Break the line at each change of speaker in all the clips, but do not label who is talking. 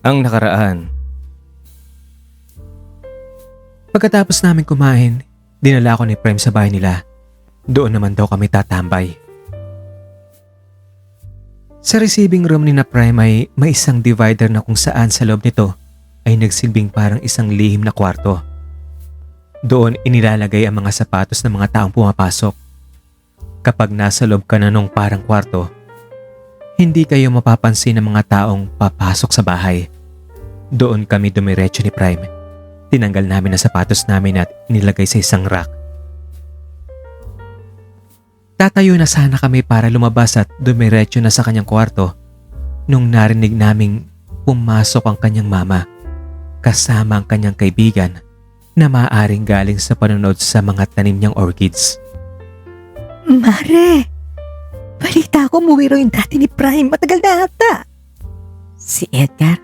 Ang nakaraan. Pagkatapos namin kumain, dinala ako ni Prem sa bahay nila. Doon naman daw kami tatambay. Sa receiving room ni na Prem ay may isang divider na kung saan sa loob nito ay nagsilbing parang isang lihim na kwarto. Doon inilalagay ang mga sapatos ng mga taong pumapasok. Kapag nasa loob ka na nung parang kwarto, hindi kayo mapapansin ng mga taong papasok sa bahay. Doon kami dumiretso ni Prime. Tinanggal namin ang sapatos namin at inilagay sa isang rack. Tatayo na sana kami para lumabas at dumiretso na sa kanyang kwarto nung narinig naming pumasok ang kanyang mama kasama ang kanyang kaibigan na maaaring galing sa panonood sa mga tanim niyang orchids.
Mare, balita ko umuwi raw yung dati ni Prime. Matagal na ata. Si Edgar?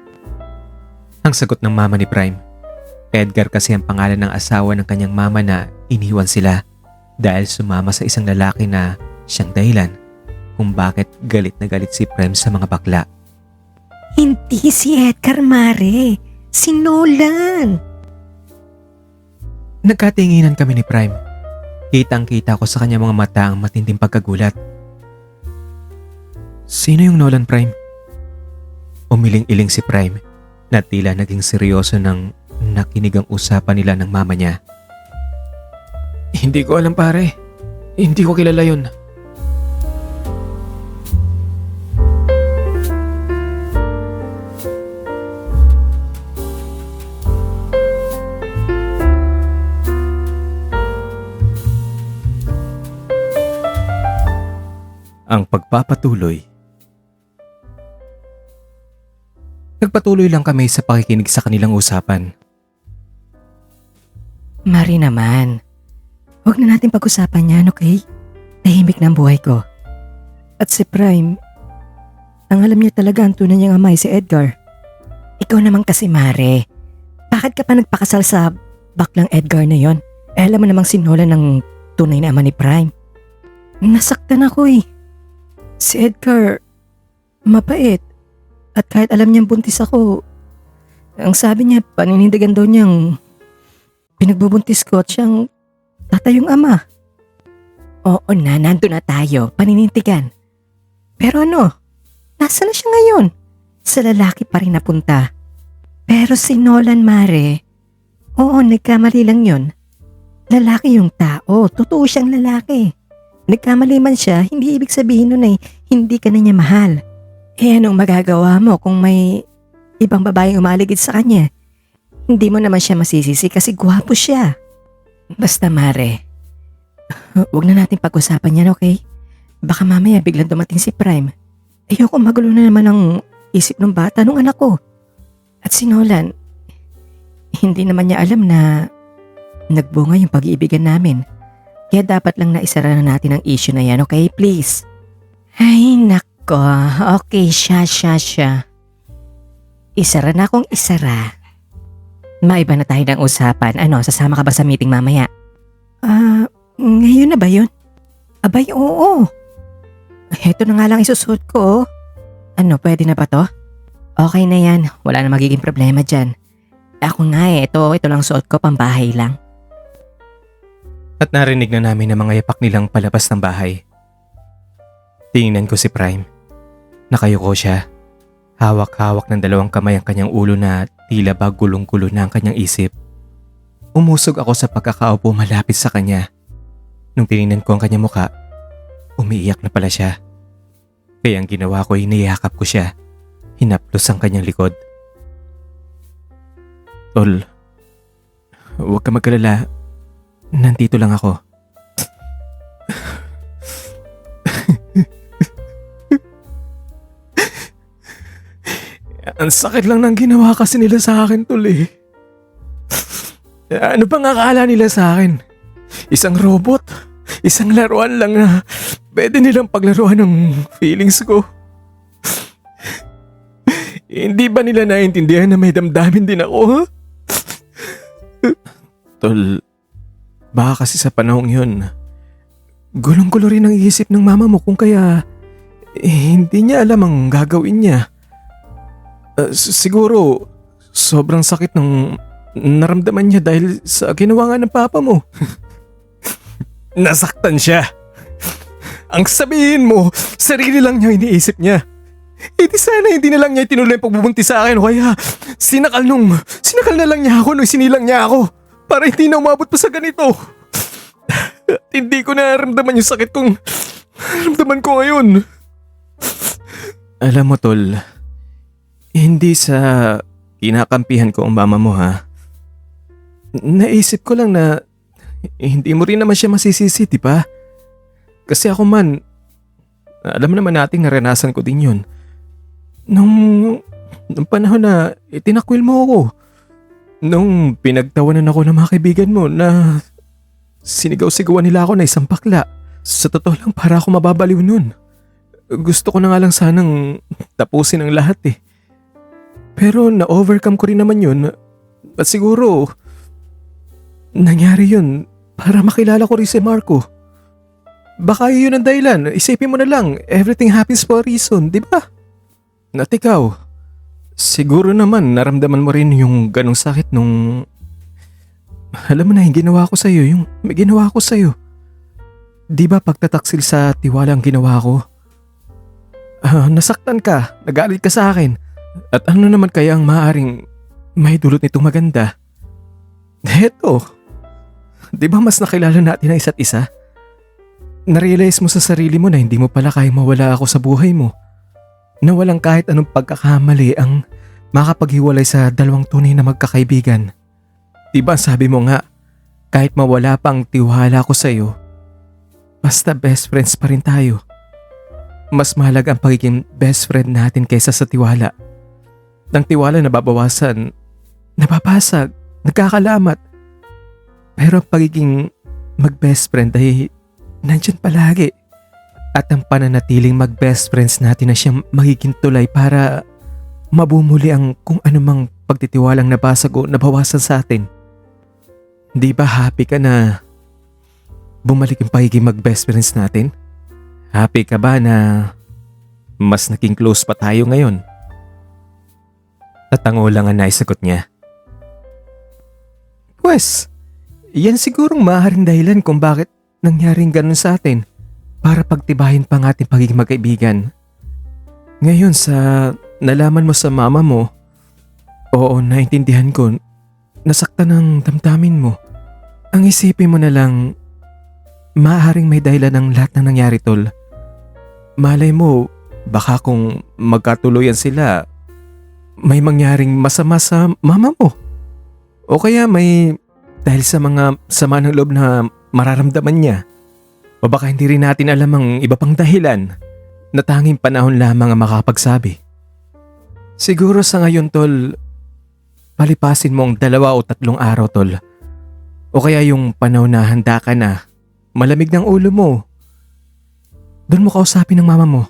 Ang sagot ng mama ni Prime. Edgar kasi ang pangalan ng asawa ng kanyang mama na iniwan sila dahil sumama sa isang lalaki na siyang dahilan kung bakit galit na galit si Prime sa mga bakla.
Hindi si Edgar, Mare. Si Nolan.
Nagkatinginan kami ni Prime. Kitang-kita ko sa kanya mga mata ang matinding pagkagulat. Sino yung Nolan, Prime? Umiling-iling si Prime na tila naging seryoso nang nakinig ang usapan nila ng mama niya. Hindi ko alam, pare. Hindi ko kilala yun. Ang pagpapatuloy. Nagpatuloy lang kami sa pakikinig sa kanilang usapan.
Mare naman, huwag na natin pag-usapan yan, okay? Tahimik na ang buhay ko. At si Prime, ang alam niya talaga ang tunay niyang amay si Edgar. Ikaw naman kasi, Mare. Bakit ka pa nagpakasal sa baklang Edgar na yon? Alam mo namang sinola ng tunay na ama ni Prime. Nasaktan ako eh. Si Edgar, mapait. At kahit alam niyang buntis ako, ang sabi niya, paninindigan daw niyang pinagbubuntis ko at siyang tatayong ama. Oo na, nandun na tayo, paninindigan. Pero ano, nasa na siya ngayon? Sa lalaki pa rin napunta. Pero si Nolan, Mare, oo, nagkamali lang yon. Lalaki yung tao, totoo siyang lalaki. Nagkamali man siya, hindi ibig sabihin nun ay hindi ka na niya mahal. Eh anong magagawa mo kung may ibang babaeng umaligid sa kanya? Hindi mo naman siya masisisi kasi gwapo siya. Basta Mare, huwag na natin pag-usapan yan, okay? Baka mamaya biglang dumating si Prime. Ayoko magulo na naman ang isip ng bata nung anak ko. At si Nolan, hindi naman niya alam na nagbunga yung pag-iibigan namin. Kaya dapat lang naisara na natin ang issue na yan, okay? Please. Ay, nako. Okay, siya. Isara na akong isara. Maiba na tayo ng usapan. Ano, sasama ka ba sa meeting mamaya? Ngayon na ba yun? Abay, oo. Heto na nga lang isusuot ko. Ano, pwede na ba to? Okay na yan. Wala na magiging problema dyan. Ako nga ito lang suot ko, pambahay lang.
At narinig na namin ang mga yapak nilang palabas ng bahay. Tingnan ko si Prime. Nakayuko siya. Hawak-hawak ng dalawang kamay ang kanyang ulo na tila ba gulong-gulo na ang kanyang isip. Umusog ako sa pagkakaupo malapit sa kanya. Nung tinignan ko ang kanyang muka, umiiyak na pala siya. Kaya ang ginawa ko ay niyakap ko siya. Hinaplos ang kanyang likod. Tol, huwag ka magkalala. Nandito lang ako. Ang sakit lang ng ginawa kasi nila sa akin, tol eh. Ano pang akala nila sa akin? Isang robot? Isang laruan lang na pwede nilang paglaruan ng feelings ko. Hindi ba nila naiintindihan na may damdamin din ako, ha? Tol, baka kasi sa panahong yun, gulong-gulo rin ang isip ng mama mo kung kaya hindi niya alam ang gagawin niya. Siguro, sobrang sakit ng naramdaman niya dahil sa ginawa nga ng papa mo. Nasaktan siya. Ang sabihin mo, sarili lang niya iniisip niya. Eh di sana hindi na lang niya itinuloy ang pagbubuntis sa akin o kaya sinakal na lang niya ako nung sinilang niya ako para hindi na umabot pa sa ganito. At hindi ko nararamdaman yung sakit kong naramdaman ko ngayon. Alam mo tol, hindi sa kinakampihan ko ang mama mo ha. Naisip ko lang na hindi mo rin naman siya masisisi, di ba? Kasi ako man, alam naman nating naranasan ko din yun. Nung panahon na itinakwil mo ako. Nung pinagtawanan ako ng mga kaibigan mo na sinigaw-sigawan nila ako na isang bakla. Sa totoo lang para ako mababaliw nun. Gusto ko na nga lang sanang tapusin ang lahat eh. Pero na-overcome ko rin naman yun. At siguro, nangyari yun para makilala ko rin si Marco. Baka yun ang dahilan. Isipin mo na lang, everything happens for a reason, di ba? At ikaw, siguro naman naramdaman mo rin yung ganong sakit nung... Alam mo na yung ginawa ko sa'yo, yung may ginawa ko sa'yo. Di ba pagtataksil sa tiwala ang ginawa ko? Nasaktan ka, nagalit ka sa akin. At ano naman kaya ang maaaring may dulot nitong maganda? Heto, di ba mas nakilala natin ang isa't isa? Narealize mo sa sarili mo na hindi mo pala kayang mawala ako sa buhay mo. Na walang kahit anong pagkakamali ang makapaghiwalay sa dalawang tunay na magkakaibigan. Diba sabi mo nga, kahit mawala pang tiwala ko sa'yo, basta best friends pa rin tayo. Mas mahalaga ang pagiging best friend natin kaysa sa tiwala. Nang tiwala nababawasan, nababasag, nagkakalamat. Pero ang pagiging mag-best friend ay nandyan palagi. At ang pananatiling mag-best friends natin na siyang magiging tulay para mabumuli ang kung anumang pagtitiwalang nabasag o nabawasan sa atin. Di ba happy ka na bumalik yung pagiging mag-best friends natin? Happy ka ba na mas naging close pa tayo ngayon? Tatango lang ang naisagot niya. Pwes, yan sigurong maaaring dahilan kung bakit nangyaring ganun sa atin. Para pagtibayin pa ang ating pagiging magkaibigan. Ngayon sa nalaman mo sa mama mo, oo naintindihan ko, nasaktan ang damdamin mo. Ang isipin mo na lang, maaaring may dahilan ng lahat ng nangyari tol. Malay mo, baka kung magkatuluyan sila, may mangyaring masama sa mama mo. O kaya may dahil sa mga sama ng loob na mararamdaman niya. O baka hindi rin natin alam ang iba pang dahilan na tanging panahon lamang ang makapagsabi. Siguro sa ngayon tol, palipasin mo ang 2 o 3 araw tol. O kaya yung panahon na handa ka na, malamig ng ulo mo. Doon mo kausapin ng mama mo.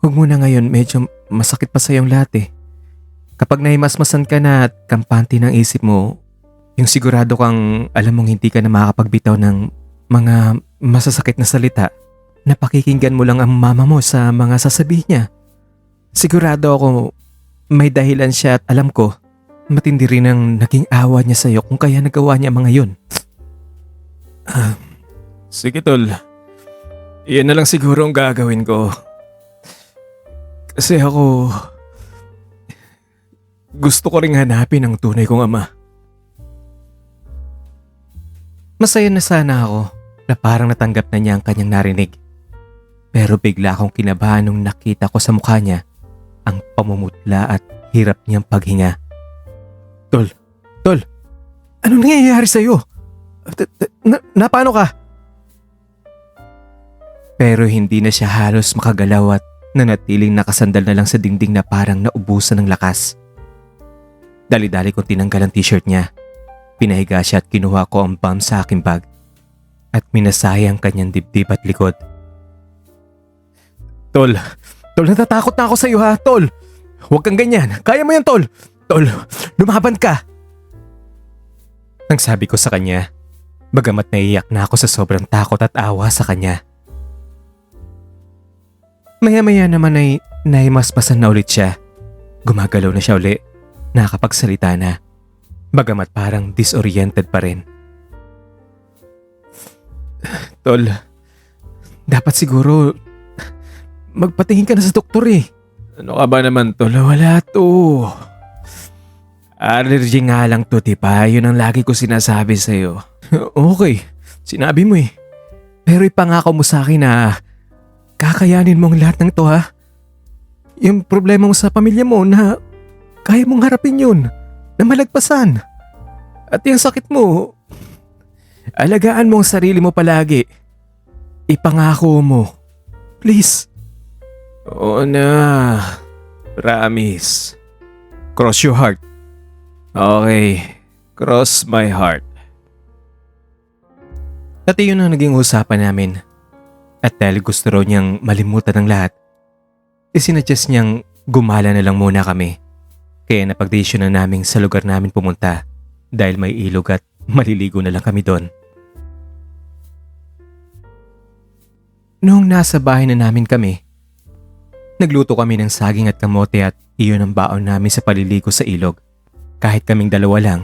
Huwag mo na ngayon, medyo masakit pa sa iyong lahat eh. Kapag naimasmasan ka na at kampante ng isip mo, yung sigurado kang alam mong hindi ka na makakapagbitaw ng mga masasakit na salita na pakikinggan mo lang ang mama mo sa mga sasabihin niya. Sigurado ako may dahilan siya at alam ko matindi rin ang naging awa niya sa iyo kung kaya nagawa niya mga yun. Sige tol, iyan na lang siguro ang gagawin ko. Kasi ako gusto ko ring hanapin ang tunay kong ama. Masaya na sana ako na parang natanggap na niya ang kanyang narinig. Pero bigla akong kinabahan nung nakita ko sa mukha niya ang pamumutla at hirap niyang paghinga. Tol, anong nangyayari sa'yo? Paano ka? Pero hindi na siya halos makagalaw at nanatiling nakasandal na lang sa dingding na parang naubusan ng lakas. Dali-dali kong tinanggal ang t-shirt niya. Pinahiga siya at kinuha ko ang bomb sa aking bag. At minasaya ang kanyang dibdib at likod. Tol, natatakot na ako sa iyo ha, Tol. Huwag kang ganyan, kaya mo yan, Tol. Tol, lumaban ka. Nang sabi ko sa kanya, bagamat naiyak na ako sa sobrang takot at awa sa kanya. Maya-maya naman ay naimasmasan na ulit siya. Gumagalaw na siya uli. Nakakapagsalita na. Bagamat parang disoriented pa rin. Tol, dapat siguro magpatingin ka na sa doktor eh. Ano ka ba naman tol? Wala to. Allergy nga lang to, tipa. Yun ang lagi ko sinasabi sa'yo. Okay, sinabi mo eh. Pero ipangako mo sa akin na kakayanin mo ang lahat ng to ha. Yung problema mo sa pamilya mo na kaya mong harapin yun, na malagpasan. At yung sakit mo, alagaan mo ang sarili mo palagi. Ipangako mo. Please. Oo na. Promise. Cross your heart. Okay. Cross my heart. At yun ang naging usapan namin. At dahil gusto raw niyang malimutan ng lahat, isinuggest niyang gumala na lang muna kami. Kaya napagdesisyon na namin sa lugar namin pumunta dahil may ilog at maliligo na lang kami doon. Noong nasa bahay na namin kami, nagluto kami ng saging at kamote at iyon ang baon namin sa paliligo sa ilog. Kahit kaming dalawa lang,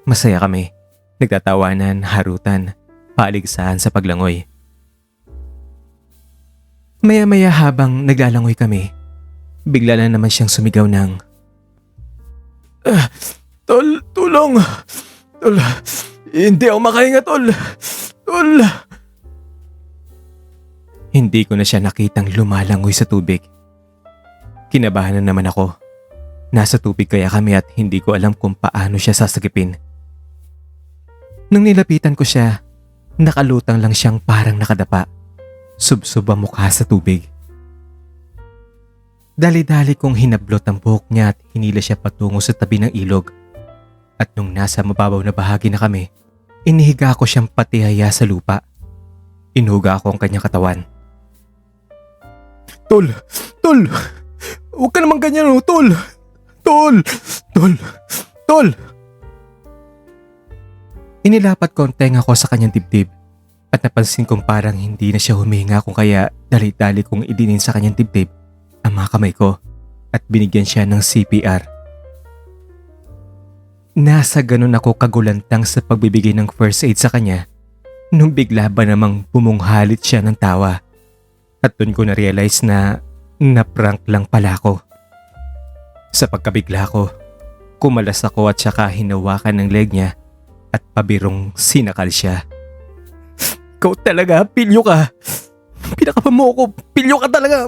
masaya kami. Nagtatawanan, harutan, paligsahan sa paglangoy. Maya-maya habang naglalangoy kami, bigla na naman siyang sumigaw ng, Tol, tulong! Tol, hindi ako makahinga, tol! Tol! Hindi ko na siya nakitang lumalangoy sa tubig. Kinabahan na naman ako. Nasa tubig kaya kami at hindi ko alam kung paano siya sasagipin. Nung nilapitan ko siya, nakalutang lang siyang parang nakadapa. Subsob ang mukha sa tubig. Dali-dali kong hinablot ang buhok niya at hinila siya patungo sa tabi ng ilog. At nung nasa mababaw na bahagi na kami, inihiga ko siyang patihaya sa lupa. Inuga ako ang kanyang katawan. Tol! Tol! Huwag ka naman ganyan, oh, tol! Tol! Tol! Tol! Inilapat ko ang tenga ko sa kanyang dibdib at napansin kong parang hindi na siya huminga kung kaya dali-dali kong idinin sa kanyang dibdib ang mga kamay ko at binigyan siya ng CPR. Nasa ganun ako kagulantang sa pagbibigay ng first aid sa kanya nung bigla ba namang bumunghalit siya ng tawa at doon ko na-realize na naprank lang pala ako. Sa pagkabigla ko, kumalas ako at saka hinawakan ng leg niya at pabirong sinakal siya. Ikaw talaga, pilyo ka. Pinakapa mo ako, pilyo ka talaga.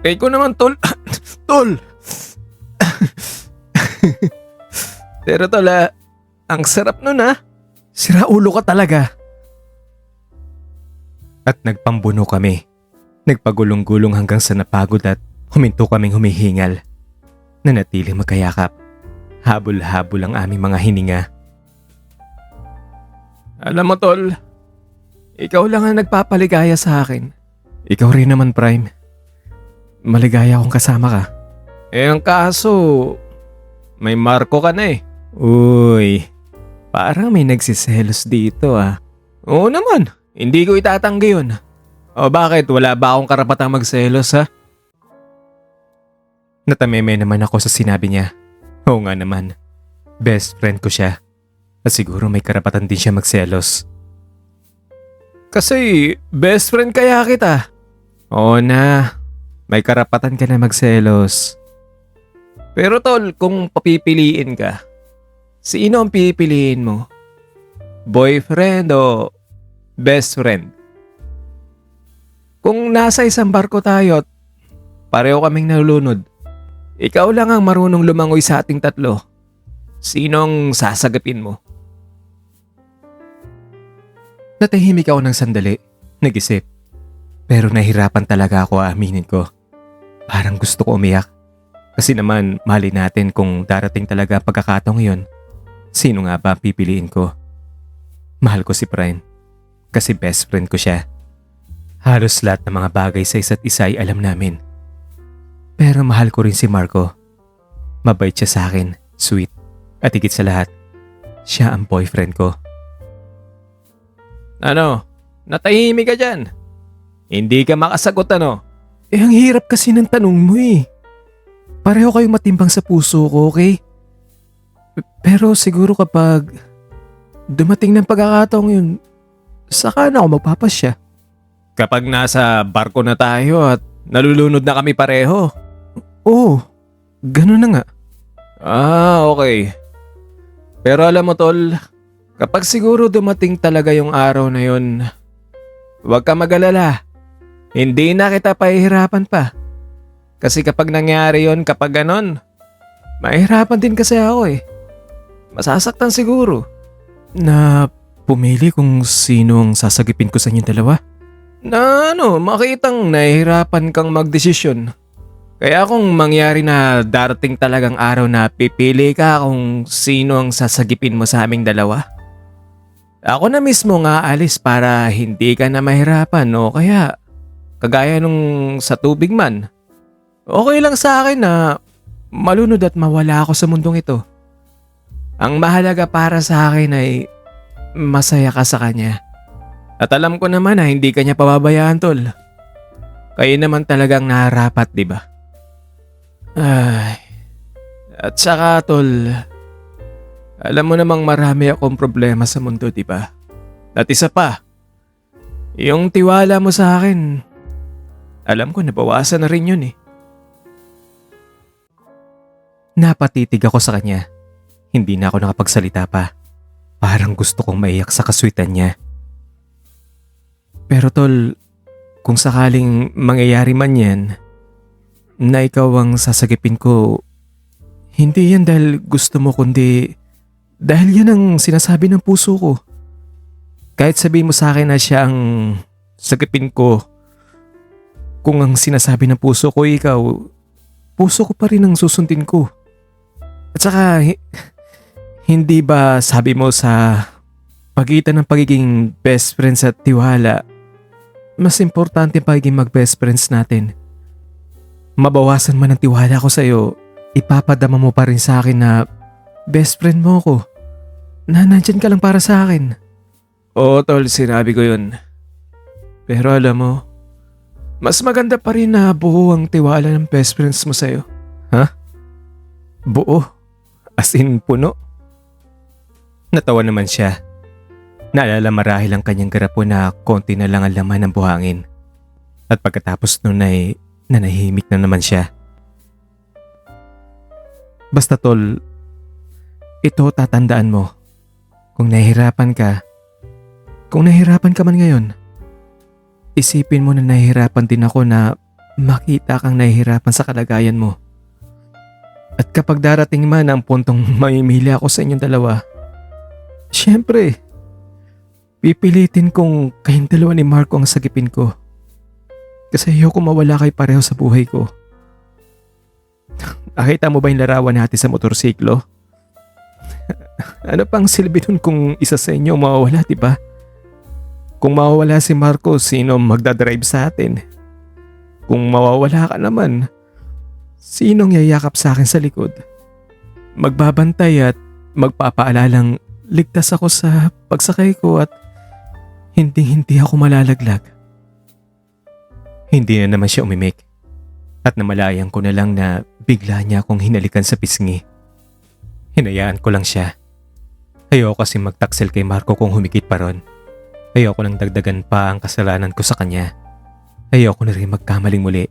Eh ko naman, tol. Tol. Pero tol, ang sarap nun ha. Sira ulo ka talaga. At nagpambuno kami. Nagpagulong-gulong hanggang sa napagod at huminto kaming humihingal. Nanatiling magkayakap. Habol-habol ang aming mga hininga. Alam mo tol, ikaw lang ang nagpapaligaya sa akin. Ikaw rin naman, Prime. Maligaya akong kasama ka. Eh ang kaso, may marko ka na eh. Uy, parang may nagsiselos dito ah. Oo naman, hindi ko itatanggi yun. O bakit, wala ba akong karapatang magselos ha? Natameme naman ako sa sinabi niya. Oo nga naman, best friend ko siya. At siguro may karapatan din siya magselos. Kasi best friend kaya kita. Oo na, may karapatan ka na magselos. Pero tol, kung papipiliin ka, sino ang pipiliin mo? Boyfriend o best friend? Kung nasa isang barko tayo at pareho kaming nalulunod, ikaw lang ang marunong lumangoy sa ating tatlo. Sinong sasagapin mo? Natahimik ako ng sandali, nag-isip. Pero nahirapan talaga ako, aaminin ko. Parang gusto ko umiyak. Kasi naman, mali natin kung darating talaga ang pagkakataong yun. Sino nga ba pipiliin ko? Mahal ko si Prime. Kasi best friend ko siya. Halos lahat ng mga bagay sa isa't isa ay alam namin. Pero mahal ko rin si Marco. Mabait siya sa akin, sweet. At higit sa lahat, siya ang boyfriend ko. Ano? Natahimik ka dyan? Hindi ka makasagot ano? Eh ang hirap kasi ng tanong mo eh. Pareho kayong matimbang sa puso ko, okay? Pero siguro kapag dumating ng pagkakataong yun, saka na ako magpapasya. Kapag nasa barko na tayo at nalulunod na kami pareho. Oo, ganun na nga. Okay. Pero alam mo tol, kapag siguro dumating talaga yung araw na yun, huwag ka mag-alala. Hindi na kita pahihirapan pa. Kasi kapag nangyari yon, kapag ganon, mahihirapan din kasi ako eh. Masasaktan siguro. Na pumili kung sino ang sasagipin ko sa inyong dalawa? Na makitang nahihirapan kang magdesisyon. Kaya kung mangyari na darating talagang araw na pipili ka kung sino ang sasagipin mo sa aming dalawa, ako na mismo nga alis para hindi ka na mahirapan o kaya kagaya nung sa tubig man. Okay lang sa akin na malunod at mawala ako sa mundong ito. Ang mahalaga para sa akin ay masaya ka sa kanya. At alam ko naman na hindi ka niya pababayaan tol. Kayo naman talagang nararapat, di ba? Ay, at saka tol, alam mo namang marami akong problema sa mundo, di ba? At isa pa, yung tiwala mo sa akin, alam ko nabawasan na rin yun eh. Napatitig ako sa kanya. Hindi na ako nakapagsalita pa. Parang gusto kong maiyak sa kaswitan niya. Pero tol, kung sakaling mangyayari man yan, na ikaw ang sasagipin ko, hindi yan dahil gusto mo kundi dahil yan ang sinasabi ng puso ko. Kahit sabihin mo sa akin na siya ang sagipin ko, kung ang sinasabi ng puso ko ikaw, puso ko pa rin ang susundin ko. At saka, hindi ba sabi mo sa pagitan ng pagiging best friends at tiwala, mas importante ang pagiging mag-best friends natin. Mabawasan man ang tiwala ko sa'yo, ipapadama mo pa rin sa akin na best friend mo ko. Na nandyan ka lang para sa akin. Oo tol, sinabi ko yun. Pero alam mo, mas maganda pa rin na buo ang tiwala ng best friends mo sa'yo. Ha? Buo? As in puno? Natawa naman siya. Naalala marahil ang kanyang garapon na konti na lang ang laman ng buhangin. At pagkatapos nun ay nanahimik na naman siya. Basta tol, ito tatandaan mo. Kung nahihirapan ka man ngayon, isipin mo na nahihirapan din ako na makita kang nahihirapan sa kalagayan mo. At kapag darating man ang puntong mamimili ako sa inyong dalawa, syempre, pipilitin kong kayong dalawa ni Marco ang sagipin ko. Kasi ayoko mawala kayo pareho sa buhay ko. Nakita mo ba yung larawan natin sa motorsiklo? Ano pang silbi nun kung isa sa inyo mawawala, diba? Kung mawawala si Marco, sino magdadrive sa atin? Kung mawawala ka naman, sinong yayakap sa akin sa likod? Magbabantay at magpapaalalang ligtas ako sa pagsakay ko at hindi ako malalaglag. Hindi na naman siya umimik at namalayan ko na lang na bigla niya akong hinalikan sa pisngi. Hinayaan ko lang siya. Ayoko kasi magtaksel kay Marco kung humigit pa ron. Ayoko nang dagdagan pa ang kasalanan ko sa kanya. Ayoko na rin magkamaling muli.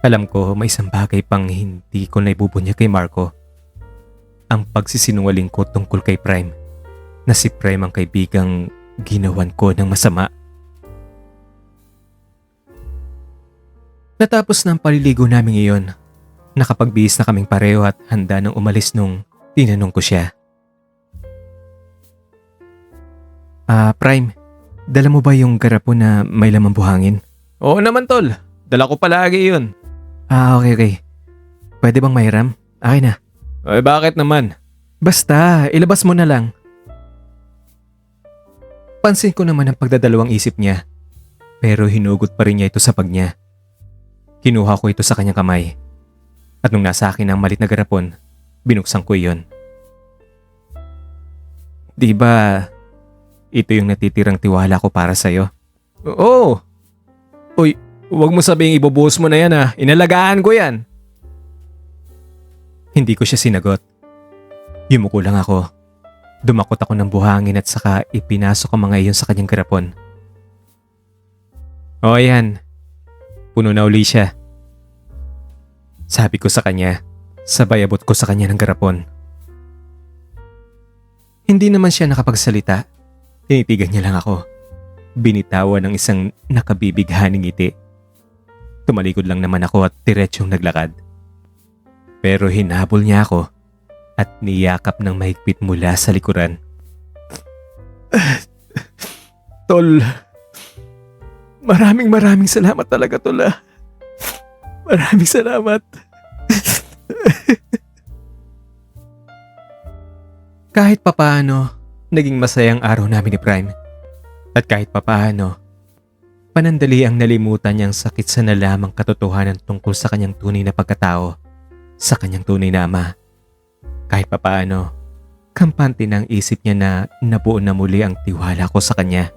Alam ko may isang bagay pang hindi ko na ibubunya kay Marco. Ang pagsisinungaling ko tungkol kay Prime. Na si Prime ang kaibigang ginawan ko ng masama. Natapos na ang paliligo namin ngayon. Nakapagbihis na kaming pareho at handa nang umalis nung tinanong ko siya. Prime, dala mo ba yung garapon na may lamang buhangin? Oo naman tol, dala ko palagi yun. Okay. Pwede bang mahiram? Akin na. Ay bakit naman? Basta, ilabas mo na lang. Pansin ko naman ang pagdadalawang isip niya. Pero hinugot pa rin niya ito sa pag niya. Kinuha ko ito sa kanyang kamay. At nung nasa akin ang malit na garapon, binuksan ko iyon. Di ba, ito yung natitirang tiwala ko para sa'yo? Oo. Uy, huwag mo sabihing ibubuhos mo na yan ha. Inalagaan ko yan. Hindi ko siya sinagot. Yumuko lang ako. Dumakot ako ng buhangin at saka ipinasok ang mga iyon sa kanyang garapon. O ayan, puno na uli siya. Sabi ko sa kanya, sabay abot ko sa kanya ng garapon. Hindi naman siya nakapagsalita. Tinitigan niya lang ako. Binitawan ng isang nakabibighaning ngiti. Tumalikod lang naman ako at diretsong naglakad. Pero hinabol niya ako at niyakap ng mahigpit mula sa likuran. Tol, maraming salamat talaga, Tol. Maraming salamat. Kahit papaano, naging masayang araw namin ni Prime. At kahit papaano, panandali ang nalimutan niyang sakit sa nalamang katotohanan tungkol sa kanyang tunay na pagkatao, sa kanyang tunay na ama. Kahit papaano, kampante ng isip niya na nabuo na muli ang tiwala ko sa kanya.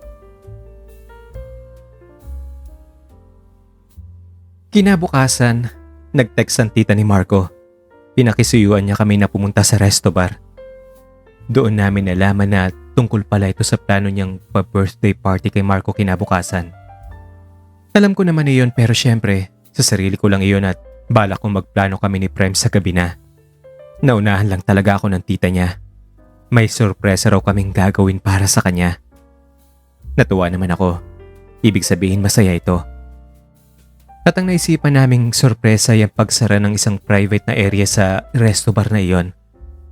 Kinabukasan, nag-text ang tita ni Marco. Pinakisuyuan niya kami na pumunta sa resto bar. Doon namin nalaman na tungkol pala ito sa plano niyang pa-birthday party kay Marco kinabukasan. Alam ko naman iyon pero syempre, sa sarili ko lang iyon at balak kong magplano kami ni Prime sa gabi na. Naunahan lang talaga ako ng tita niya. May sorpresa raw kaming gagawin para sa kanya. Natuwa naman ako. Ibig sabihin masaya ito. At ang naisipan naming sorpresa ay ang pagsara ng isang private na area sa resto bar na iyon.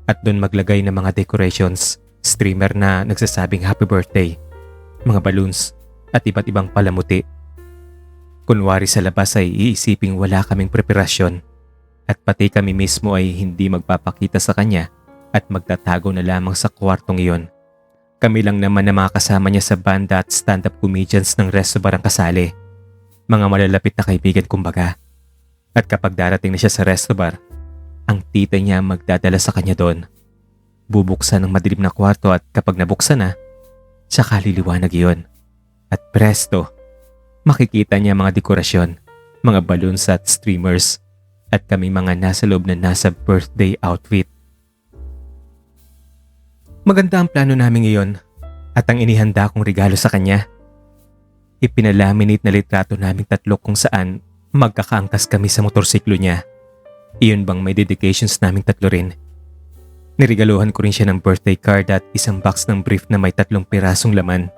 At doon maglagay ng mga decorations, streamer na nagsasabing happy birthday, mga balloons at iba't ibang palamuti. Kunwari sa labas ay iisiping wala kaming preparasyon at pati kami mismo ay hindi magpapakita sa kanya at magtatago na lamang sa kwartong iyon. Kami lang naman na mga kasama niya sa banda at stand-up comedians ng resto bar ang kasali. Mga malalapit na kaibigan kumbaga. At kapag darating na siya sa resto bar, ang tita niya magdadala sa kanya doon. Bubuksan ang madilim na kwarto at kapag nabuksan na, saka liliwanag iyon. At presto, makikita niya mga dekorasyon, mga balloons at streamers, at kami mga nasa loob na nasa birthday outfit. Maganda ang plano namin ngayon at ang inihanda kong regalo sa kanya. Ipinalaminate na litrato naming tatlo kung saan magkakaangkas kami sa motorsiklo niya. Iyon bang may dedications naming tatlo rin. Nirigaluhan ko rin siya ng birthday card at isang box ng brief na may 3 pirasong laman.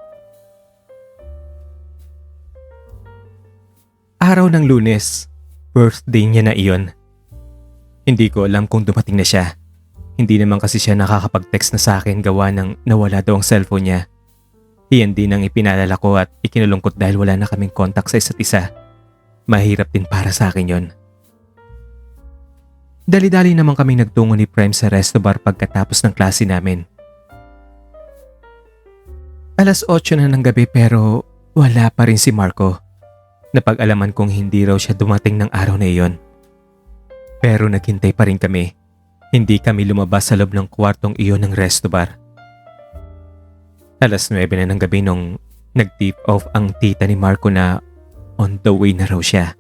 Araw ng Lunes, birthday niya na iyon. Hindi ko alam kung dumating na siya. Hindi naman kasi siya nakakapag-text na sa akin gawa ng nawala daw ang cellphone niya. Iyan din ang ipinalala ko at ikinulungkot dahil wala na kaming contact sa isa't isa. Mahirap din para sa akin yon. Dali-dali naman kami nagtungo ni Prime sa resto bar pagkatapos ng klase namin. 8:00 na ng gabi pero wala pa rin si Marco. Napag-alaman kong hindi raw siya dumating ng araw na iyon. Pero naghintay pa rin kami. Hindi kami lumabas sa loob ng kwartong iyon ng resto bar. 9:00 na ng gabi nung nag-tip off ang tita ni Marco na on the way na raw siya.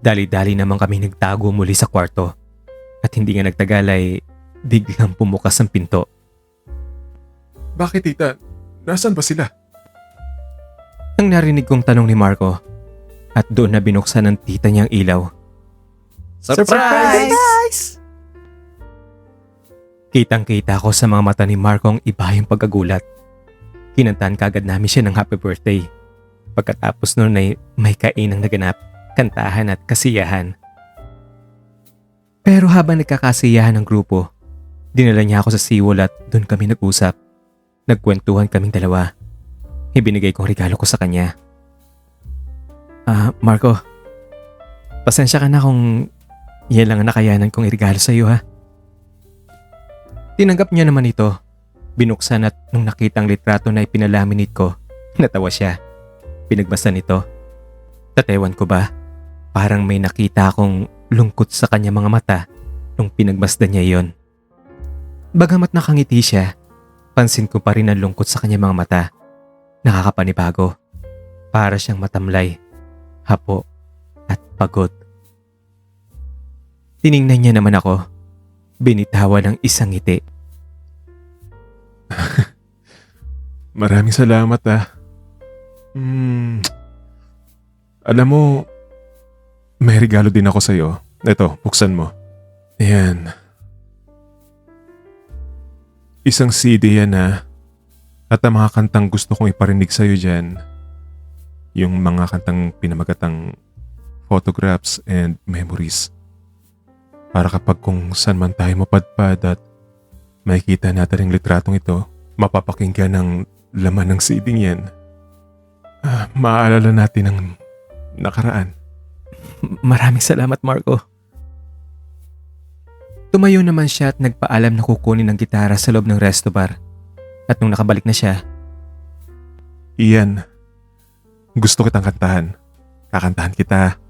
Dali-dali naman kami nagtago muli sa kwarto. At hindi nga nagtagal ay biglang pumukas ang pinto.
Bakit tita? Nasaan ba sila?
Ang narinig kong tanong ni Marco at doon na binuksan ng tita niyang ilaw.
Surprise!
Kitang-kita ko sa mga mata ni Marco ang iba yung pagkagulat. Kinantahan kagad namin siya ng happy birthday. Pagkatapos noon ay may kainang naganap, kantahan at kasiyahan. Pero habang nagkakasiyahan ng grupo, dinala niya ako sa SeaWorld at doon kami nag-usap. Nagkwentuhan kaming dalawa. Ibinigay kong regalo ko sa kanya. Marco, pasensya ka na kung yan lang ang nakayanan kong irigalo sa iyo ha. Tinanggap niya naman ito. Binuksan at nung nakita ang litrato na ipinalaminate ko, natawa siya. Pinagbasa nito. Tatewan ko ba? Parang may nakita akong lungkot sa kanya mga mata nung pinagmasdan niya iyon. Bagamat nakangiti siya, pansin ko pa rin ang lungkot sa kanya mga mata. Nakakapanibago. Para siyang matamlay, hapo at pagod. Tiningnan niya naman ako. binitawan ng isang ngiti.
Maraming salamat Alam mo, may regalo din ako sa'yo. Ito, buksan mo. Ayan. Isang CD yan At ang mga kantang gusto kong iparinig sa'yo dyan, yung mga kantang pinamagatang photographs and memories. Para kapag kung saan man tayo mapadpad at makikita natin ang litratong ito, mapapakinggan ng laman ng CD yan. Maaalala natin ang nakaraan.
Maraming salamat, Marco. Tumayo naman siya at nagpaalam na kukunin ng gitara sa loob ng resto bar. At nung nakabalik na siya,
Ian, gusto kitang kantahan. Kakantahan kita.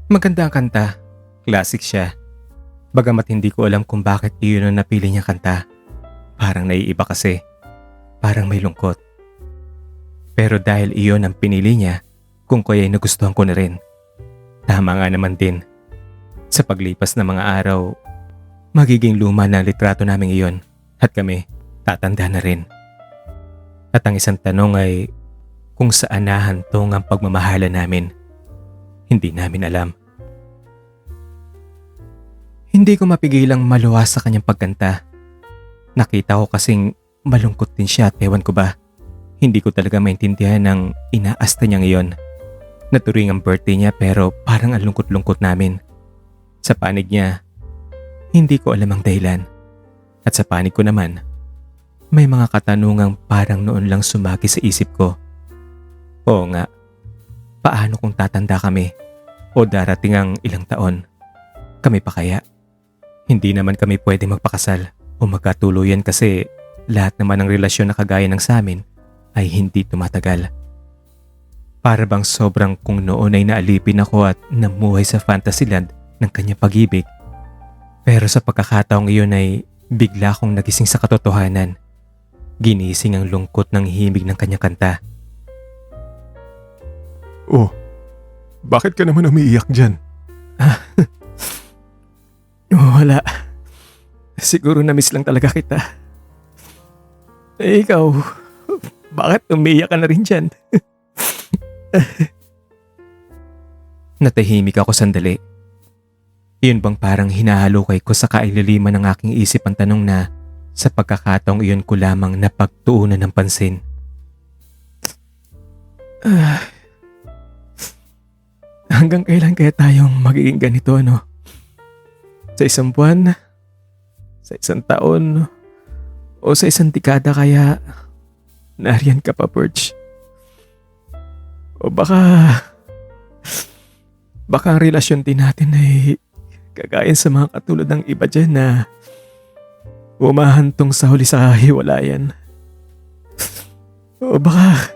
maganda ang kanta. Classic siya. Bagamat hindi ko alam kung bakit iyon ang napili niyang kanta. Parang naiiba kasi. Parang may lungkot. Pero dahil iyon ang pinili niya, kung kaya ay nagustuhan ko na rin. Tama nga naman din. Sa paglipas ng mga araw, magiging luma na ang litrato namin iyon at kami tatanda na rin. At ang isang tanong ay kung saan nahantong ang pagmamahala namin. Hindi namin alam. Hindi ko mapigilang maluha sa kanyang pagkanta. Nakita ko kasing malungkot din siya at ewan ko ba. Hindi ko talaga maintindihan ng inaasta niya ngayon. Naturing ang birthday niya pero parang ang lungkot-lungkot namin. Sa panig niya, hindi ko alam ang dahilan. At sa panig ko naman, may mga katanungang parang noon lang sumagi sa isip ko. Oo nga, paano kung tatanda kami o darating ang ilang taon? Kami pa kaya? Hindi naman kami pwede magpakasal o magkatuluyan kasi lahat naman ng relasyon na kagaya ng sa amin ay hindi tumatagal. Para bang sobrang kung noon ay naalipin ako at namuhay sa fantasyland ng kanyang pag-ibig. Pero sa pagkakataong iyon ay bigla akong nagising sa katotohanan. Ginising ang lungkot ng himig ng kanyang kanta.
Oh, bakit ka naman umiiyak dyan?
Wala. Siguro na-miss lang talaga kita. Eh ikaw, bakit umiiyak ka na rin dyan? Natahimik ako sandali. Iyon bang parang hinahalukay ko sa kailaliman ng aking isip ang tanong na sa pagkakataong iyon ko lamang napagtuunan ng pansin. Hanggang kailan kaya tayong magiging ganito, no? Sa isang buwan? Sa isang taon? O sa isang dekada kaya nariyan ka pa, Perch? O baka ang relasyon din natin ay kagaya sa mga katulad ng iba dyan na umahantong sa huli sa hiwalayan. O baka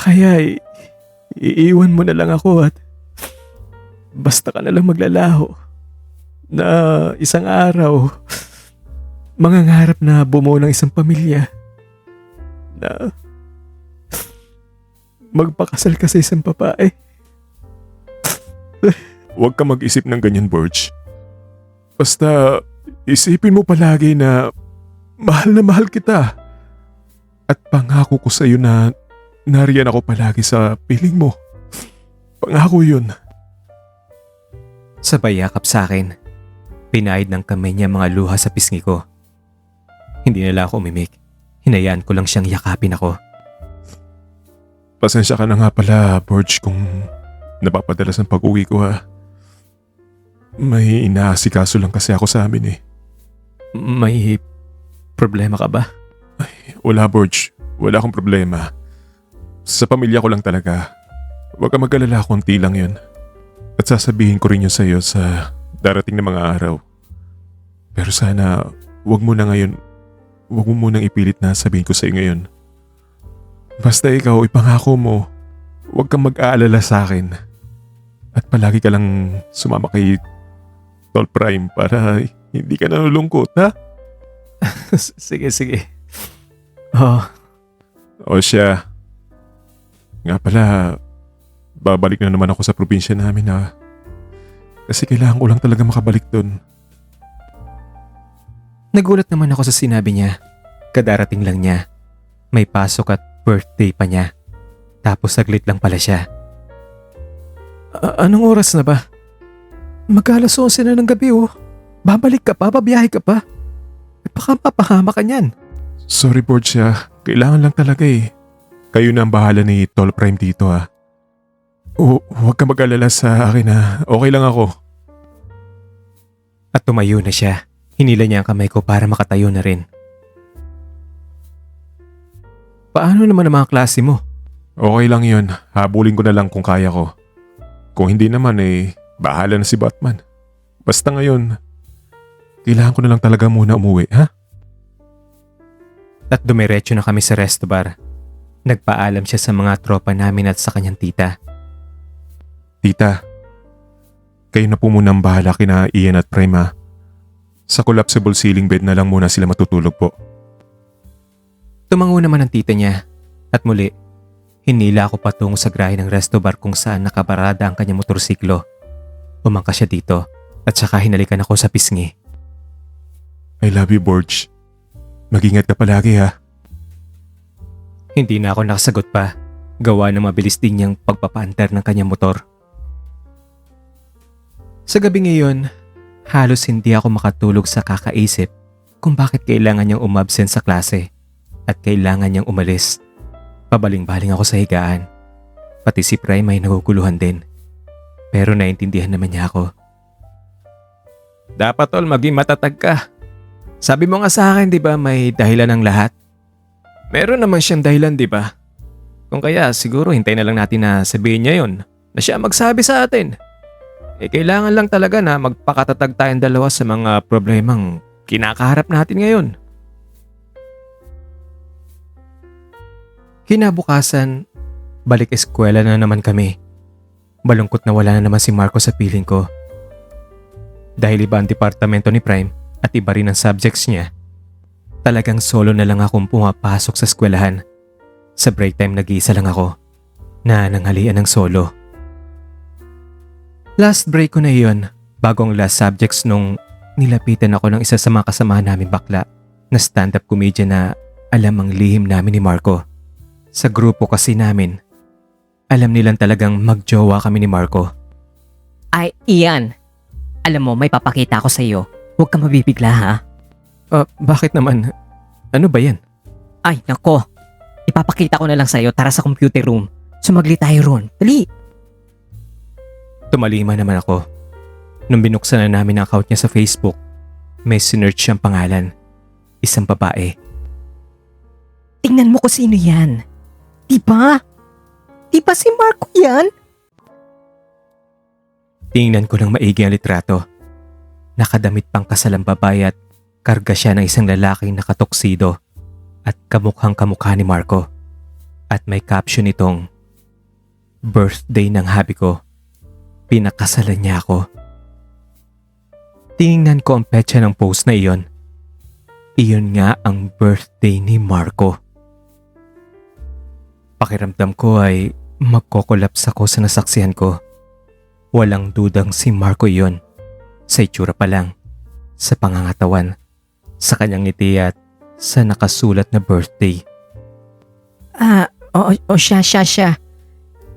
kaya iiwan mo na lang ako at basta ka na lang maglalaho na isang araw mangangarap na bumuo ng isang pamilya na magpakasal ka sa isang babae.
Huwag ka mag-isip ng ganyan, Borge. Basta isipin mo palagi na mahal kita. At pangako ko sa iyo na nariyan ako palagi sa piling mo. Pangako yun.
Sabay yakap sa akin. Pinahid ng kamay niya mga luha sa pisngi ko. Hindi nila ako umimik. Hinayaan ko lang siyang yakapin ako.
Pasensya ka na nga pala, Borge, kung napapadalas ang pag-uwi ko May inaasikaso lang kasi ako sa amin
May problema ka ba?
Wala, Borge. Wala akong problema. Sa pamilya ko lang talaga. Huwag ka mag-alala, konti lang yun. At sasabihin ko rin yun sa'yo sa darating na mga araw. Pero sana, huwag mo munang ipilit na sabihin ko sa'yo ngayon. Basta ikaw, ipangako mo, huwag kang mag-aalala sa akin. At palagi ka lang sumama kay Tol Prime para hindi ka nalulungkot, ha?
Sige. Oh,
O siya. Nga pala, babalik na naman ako sa probinsya namin Kasi kailangan ko lang talaga makabalik doon.
Nagulat naman ako sa sinabi niya. Kadarating lang niya. May pasok at birthday pa niya. Tapos saglit lang pala siya. Anong oras na ba? Mag-alas 11 na ng gabi oh. Babalik ka pa, babiyahe ka pa. Baka mapahama ka niyan.
Sorry Borgia, kailangan lang talaga eh. Kayo na ang bahala ni Tol Prime dito ha. Huwag ka mag-alala sa akin ha. Okay lang ako.
At tumayo na siya. Hinila niya ang kamay ko para makatayo na rin. Paano naman ang mga klase mo?
Okay lang yun. Habulin ko na lang kung kaya ko. Kung hindi naman bahala na si Batman. Basta ngayon, kailangan ko na lang talaga muna umuwi ha?
At dumiretso na kami sa resto bar. Nagpaalam siya sa mga tropa namin at sa kanyang tita.
Tita, kayo na po muna ang bahala kina Ian at Prime ha. Sa collapsible ceiling bed na lang muna sila matutulog po.
Tumango naman ang tita niya. At muli, hinila ako patungo sa garahe ng resto bar kung saan nakaparada ang kanyang motorsiklo. Umangka siya dito at saka hinalikan ako sa pisngi.
I love you, Borge. Mag-ingat ka palagi ha.
Hindi na ako nakasagot pa. Gawa ng mabilis din niyang pagpapaantar ng kanyang motor. Sa gabi ngayon, halos hindi ako makatulog sa kakaisip kung bakit kailangan niyang umabsent sa klase at kailangan niyang umalis. Pabaling-baling ako sa higaan. Pati si Prime ay naguguluhan din. Pero naintindihan naman niya ako. Dapat tol, maging matatag ka. Sabi mo nga sa akin, di ba, may dahilan ng lahat? Meron naman siyang dahilan, di ba? Kung kaya, siguro hintayin na lang natin na sabihin niya yon na siya magsabi sa atin. Kailangan lang talaga na magpakatatag tayong dalawa sa mga problemang kinakaharap natin ngayon. Kinabukasan, balik eskwela na naman kami. Balungkot na wala na naman si Marco sa piling ko. Dahil iba ang departamento ni Prime at iba rin ang subjects niya, talagang solo na lang akong pumapasok sa eskwelahan. Sa break time nag-iisa lang ako na nanghalian ng solo. Last break ko na iyon bago ang last subjects nung nilapitan ako ng isa sa mga kasamahan namin bakla na stand-up comedian na alam ang lihim namin ni Marco. Sa grupo kasi namin, alam nilang talagang magjowa kami ni Marco.
Ay, Ian. Alam mo, may papakita ako sa iyo. Huwag kang mabibigla ha.
Bakit naman? Ano ba yan?
Ay, nako. Ipapakita ko na lang sa iyo. Tara sa computer room. Sumagli tayo ron. Dali.
Tumalima naman ako. Nung binuksan na namin ang account niya sa Facebook, may sinearch siyang pangalan. Isang babae.
Tingnan mo kung sino yan. Diba? Diba si Marco yan?
Tingnan ko ng maigi ang litrato. Nakadamit pang kasalang babae at karga siya ng isang lalaking nakatoksido at kamukhang kamukha ni Marco. At may caption itong, "Birthday ng habi ko. Pinakasalan niya ako." Tingnan ko ang petsa ng post na iyon. Iyon nga ang birthday ni Marco. Pakiramdam ko ay magkokolaps ako sa nasaksihan ko. Walang dudang si Marco iyon. Sa itsura pa lang, sa pangangatawan, sa kanyang ngiti at sa nakasulat na birthday.
Siya.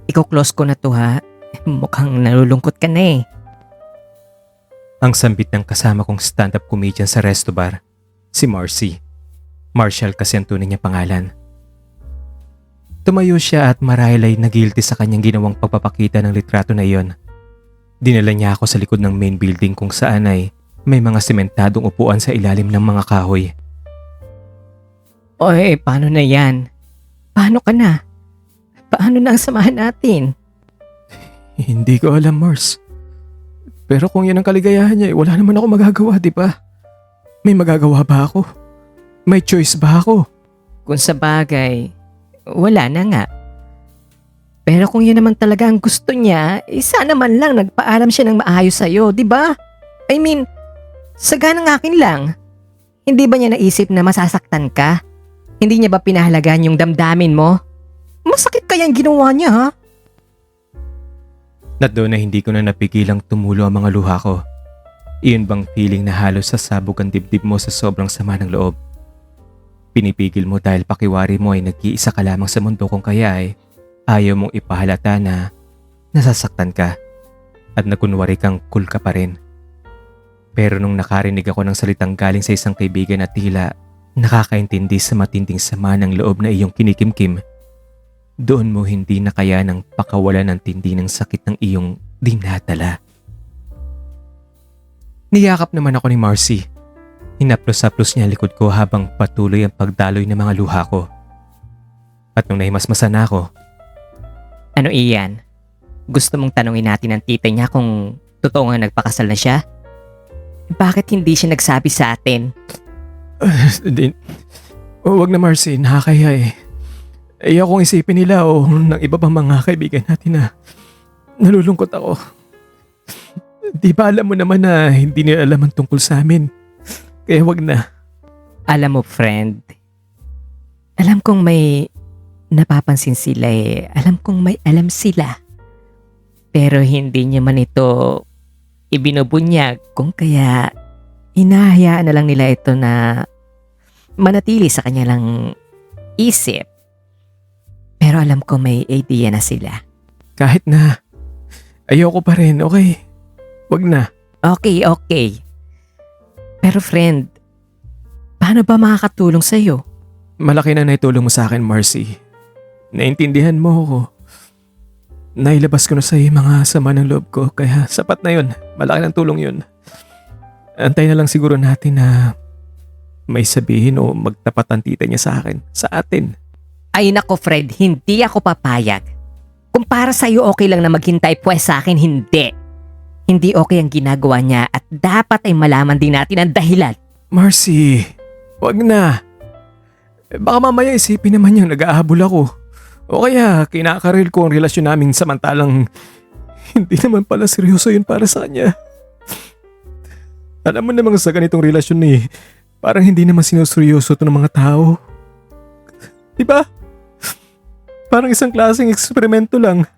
Iko-close ko na to ha. Mukhang nalulungkot ka na eh.
Ang sambit ng kasama kong stand-up comedian sa resto bar, si Marcy. Marshall kasi ang tunay niyang pangalan. Tumayo siya at marahil ay nagilty sa kanyang ginawang pagpapakita ng litrato na iyon. Dinala niya ako sa likod ng main building kung saan ay may mga sementadong upuan sa ilalim ng mga kahoy.
Oy, paano na yan? Paano ka na? Paano na ang samahan natin?
Hindi ko alam, Mars. Pero kung yan ang kaligayahan niya, wala naman ako magagawa, di ba? May magagawa ba ako? May choice ba ako?
Kung sa bagay, wala na nga. Pero kung yun naman talaga ang gusto niya, sana man lang nagpaalam siya ng maayos sa'yo, di ba? I mean, sagana ng akin lang. Hindi ba niya naisip na masasaktan ka? Hindi niya ba pinahalagaan yung damdamin mo? Masakit kaya ang ginawa niya ha?
At doon na hindi ko na napigilang tumulo ang mga luha ko. Iyon bang feeling na halos sasabog ang dibdib mo sa sobrang sama ng loob? Pinipigil mo dahil pakiwari mo ay nag-iisa ka lamang sa mundo kung kaya ay ayaw mong ipahalata na nasasaktan ka at nakunwari kang cool ka pa rin. Pero nung nakarinig ako ng salitang galing sa isang kaibigan at tila nakakaintindi sa matinding sama ng loob na iyong kinikimkim, doon mo hindi na kaya ng pakawalan ng tindi ng sakit ng iyong dinadala. Niyakap naman ako ni Marcy. Hinaplos-haplos niya ang likod ko habang patuloy ang pagdaloy ng mga luha ko. At nung nahimasmasan na ako,
Ano iyan? Gusto mong tanungin natin ang tita niya kung totoo nga nagpakasal na siya? Bakit hindi siya nagsabi sa atin?
Huwag na Marcy, nakakaya eh. Ayokong isipin nila o ng iba pang mga kaibigan natin na nalulungkot ako. Di ba alam mo naman na hindi nila alam ang tungkol sa amin? Kaya wag na.
Alam mo, friend, alam kong may napapansin sila eh. Alam kong may alam sila. Pero hindi niya man ito ibinubunyag kung kaya hinahayaan na lang nila ito na manatili sa kanilang isip. Pero alam ko may idea na sila.
Kahit na ayoko pa rin, okay? Wag na.
Okay. Pero friend, paano ba makakatulong sa'yo?
Malaki na naitulong mo sa akin, Marcy. Naintindihan mo ako. Nailabas ko na sa iyo mga sama ng loob ko kaya sapat na yun. Malaki ng tulong yun. Antay na lang siguro natin na may sabihin o magtapat ang tita niya sa akin, sa atin.
Ay nako Fred, hindi ako papayag. Kung para sa'yo okay lang na maghintay, pues sa akin hindi. Hindi okay ang ginagawa niya at dapat ay malaman din natin ang dahilan.
Marcy, wag na. Baka mamaya isipin naman niyang nag-aahabol ako. O kaya kinakaril ko ang relasyon namin samantalang hindi naman pala seryoso yun para sa kanya. Alam mo namang sa ganitong relasyon eh, parang hindi naman sinuseryoso ito ng mga tao. Diba? Parang isang klaseng eksperimento lang.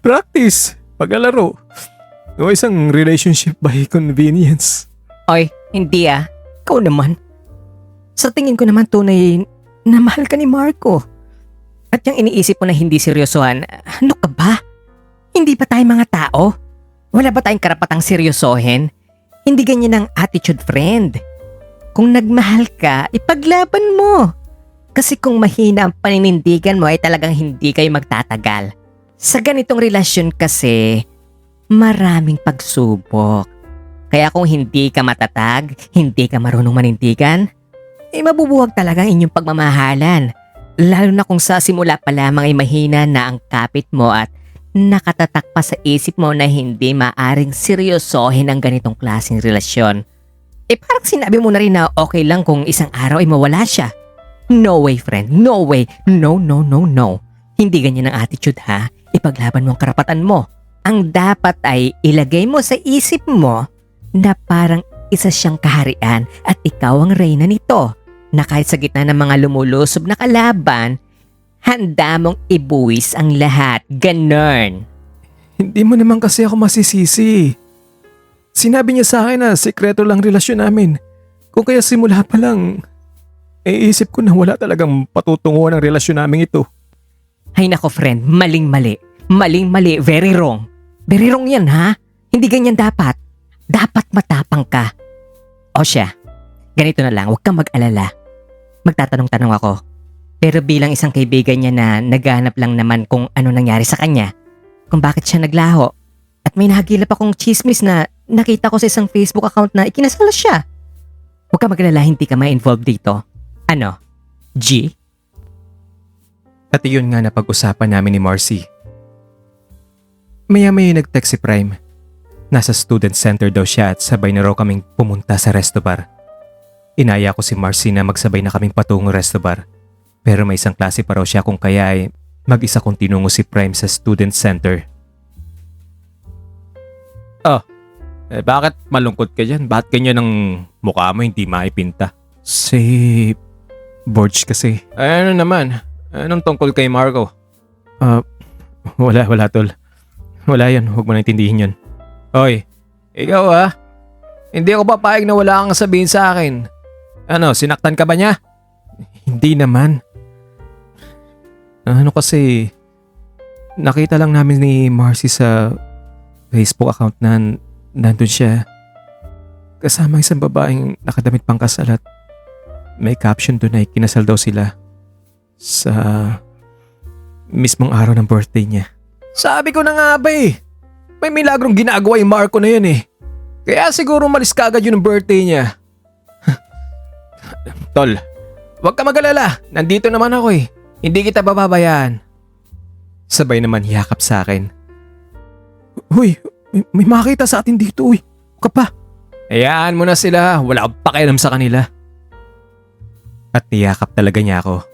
Practice, paglalaro. O isang relationship by convenience.
Oy, hindi ah. Ikaw naman. Sa tingin ko naman tunay na mahal ka ni Marco. At yung iniisip mo na hindi seryosohan, ano ka ba? Hindi ba tayo mga tao? Wala ba tayong karapatang seryosohin? Hindi ganyan ang attitude, friend. Kung nagmahal ka, ipaglaban mo. Kasi kung mahina ang paninindigan mo ay talagang hindi kayo magtatagal. Sa ganitong relasyon kasi, maraming pagsubok. Kaya kung hindi ka matatag, hindi ka marunong manindigan, mabubuwag talaga ang inyong pagmamahalan. Lalo na kung sa simula pa lamang ay mahina na ang kapit mo at nakatatak pa sa isip mo na hindi maaring seryosohin ang ganitong klaseng relasyon. Parang sinabi mo na rin na okay lang kung isang araw ay mawala siya. No way friend, no way, no. Hindi ganyan ang attitude ha, ipaglaban mo ang karapatan mo. Ang dapat ay ilagay mo sa isip mo na parang isa siyang kaharian at ikaw ang reyna nito. Na kahit sa gitna ng mga lumulusob na kalaban, handa mong ibuwis ang lahat. Ganon.
Hindi mo naman kasi ako masisisi. Sinabi niya sa akin na sekreto lang relasyon namin. Kung kaya simula pa lang, isip ko na wala talagang patutunguhan ang relasyon namin ito.
Ay nako friend, maling-mali. Maling-mali, very wrong. Very wrong yan ha. Hindi ganyan dapat. Dapat matapang ka. O siya, ganito na lang, huwag kang mag-alala. Magtatanong-tanong ako. Pero bilang isang kaibigan niya na naghahanap lang naman kung ano nangyari sa kanya, kung bakit siya naglaho, at may nahagilap akong chismis na nakita ko sa isang Facebook account na ikinasal siya. Huwag ka mag-alala, hindi ka ma-involve dito. Ano? G?
At iyon nga na pag-usapan namin ni Marcy. Maya-maya nag-text si Prime. Nasa student center daw siya at sabay na raw kaming pumunta sa resto bar. Inaya ko si Marcy na magsabay na kaming patungong resto bar. Pero may isang klase pa raw siya kung kaya ay mag-isa kong tinungo si Prime sa student center. Bakit malungkot ka dyan? Bakit ganyan ang mukha mo hindi maipinta? Si Borge kasi. Ano naman? Anong tungkol kay Marco? Wala tol. Wala yun, huwag mo na intindihin yun. Hoy, ikaw hindi ako papayag na wala kang sabihin sa akin. Ano, sinaktan ka ba niya? Hindi naman. Ano kasi, nakita lang namin ni Marcy sa Facebook account na nandun siya. Kasama isang babaeng nakadamit pang kasal at may caption doon ay kinasal daw sila sa mismong araw ng birthday niya. Sabi ko na nga ba may milagrong ginagawa yung Marco na yun Kaya siguro malis kagad yun ng birthday niya. Tol, huwag ka mag-alala. Nandito naman ako Hindi kita bababayaan. Sabay naman yakap sa akin. Uy, may makita sa atin dito Ka pa. Hayaan mo na sila. Wala akong pakialam sa kanila. At niyakap talaga niya ako.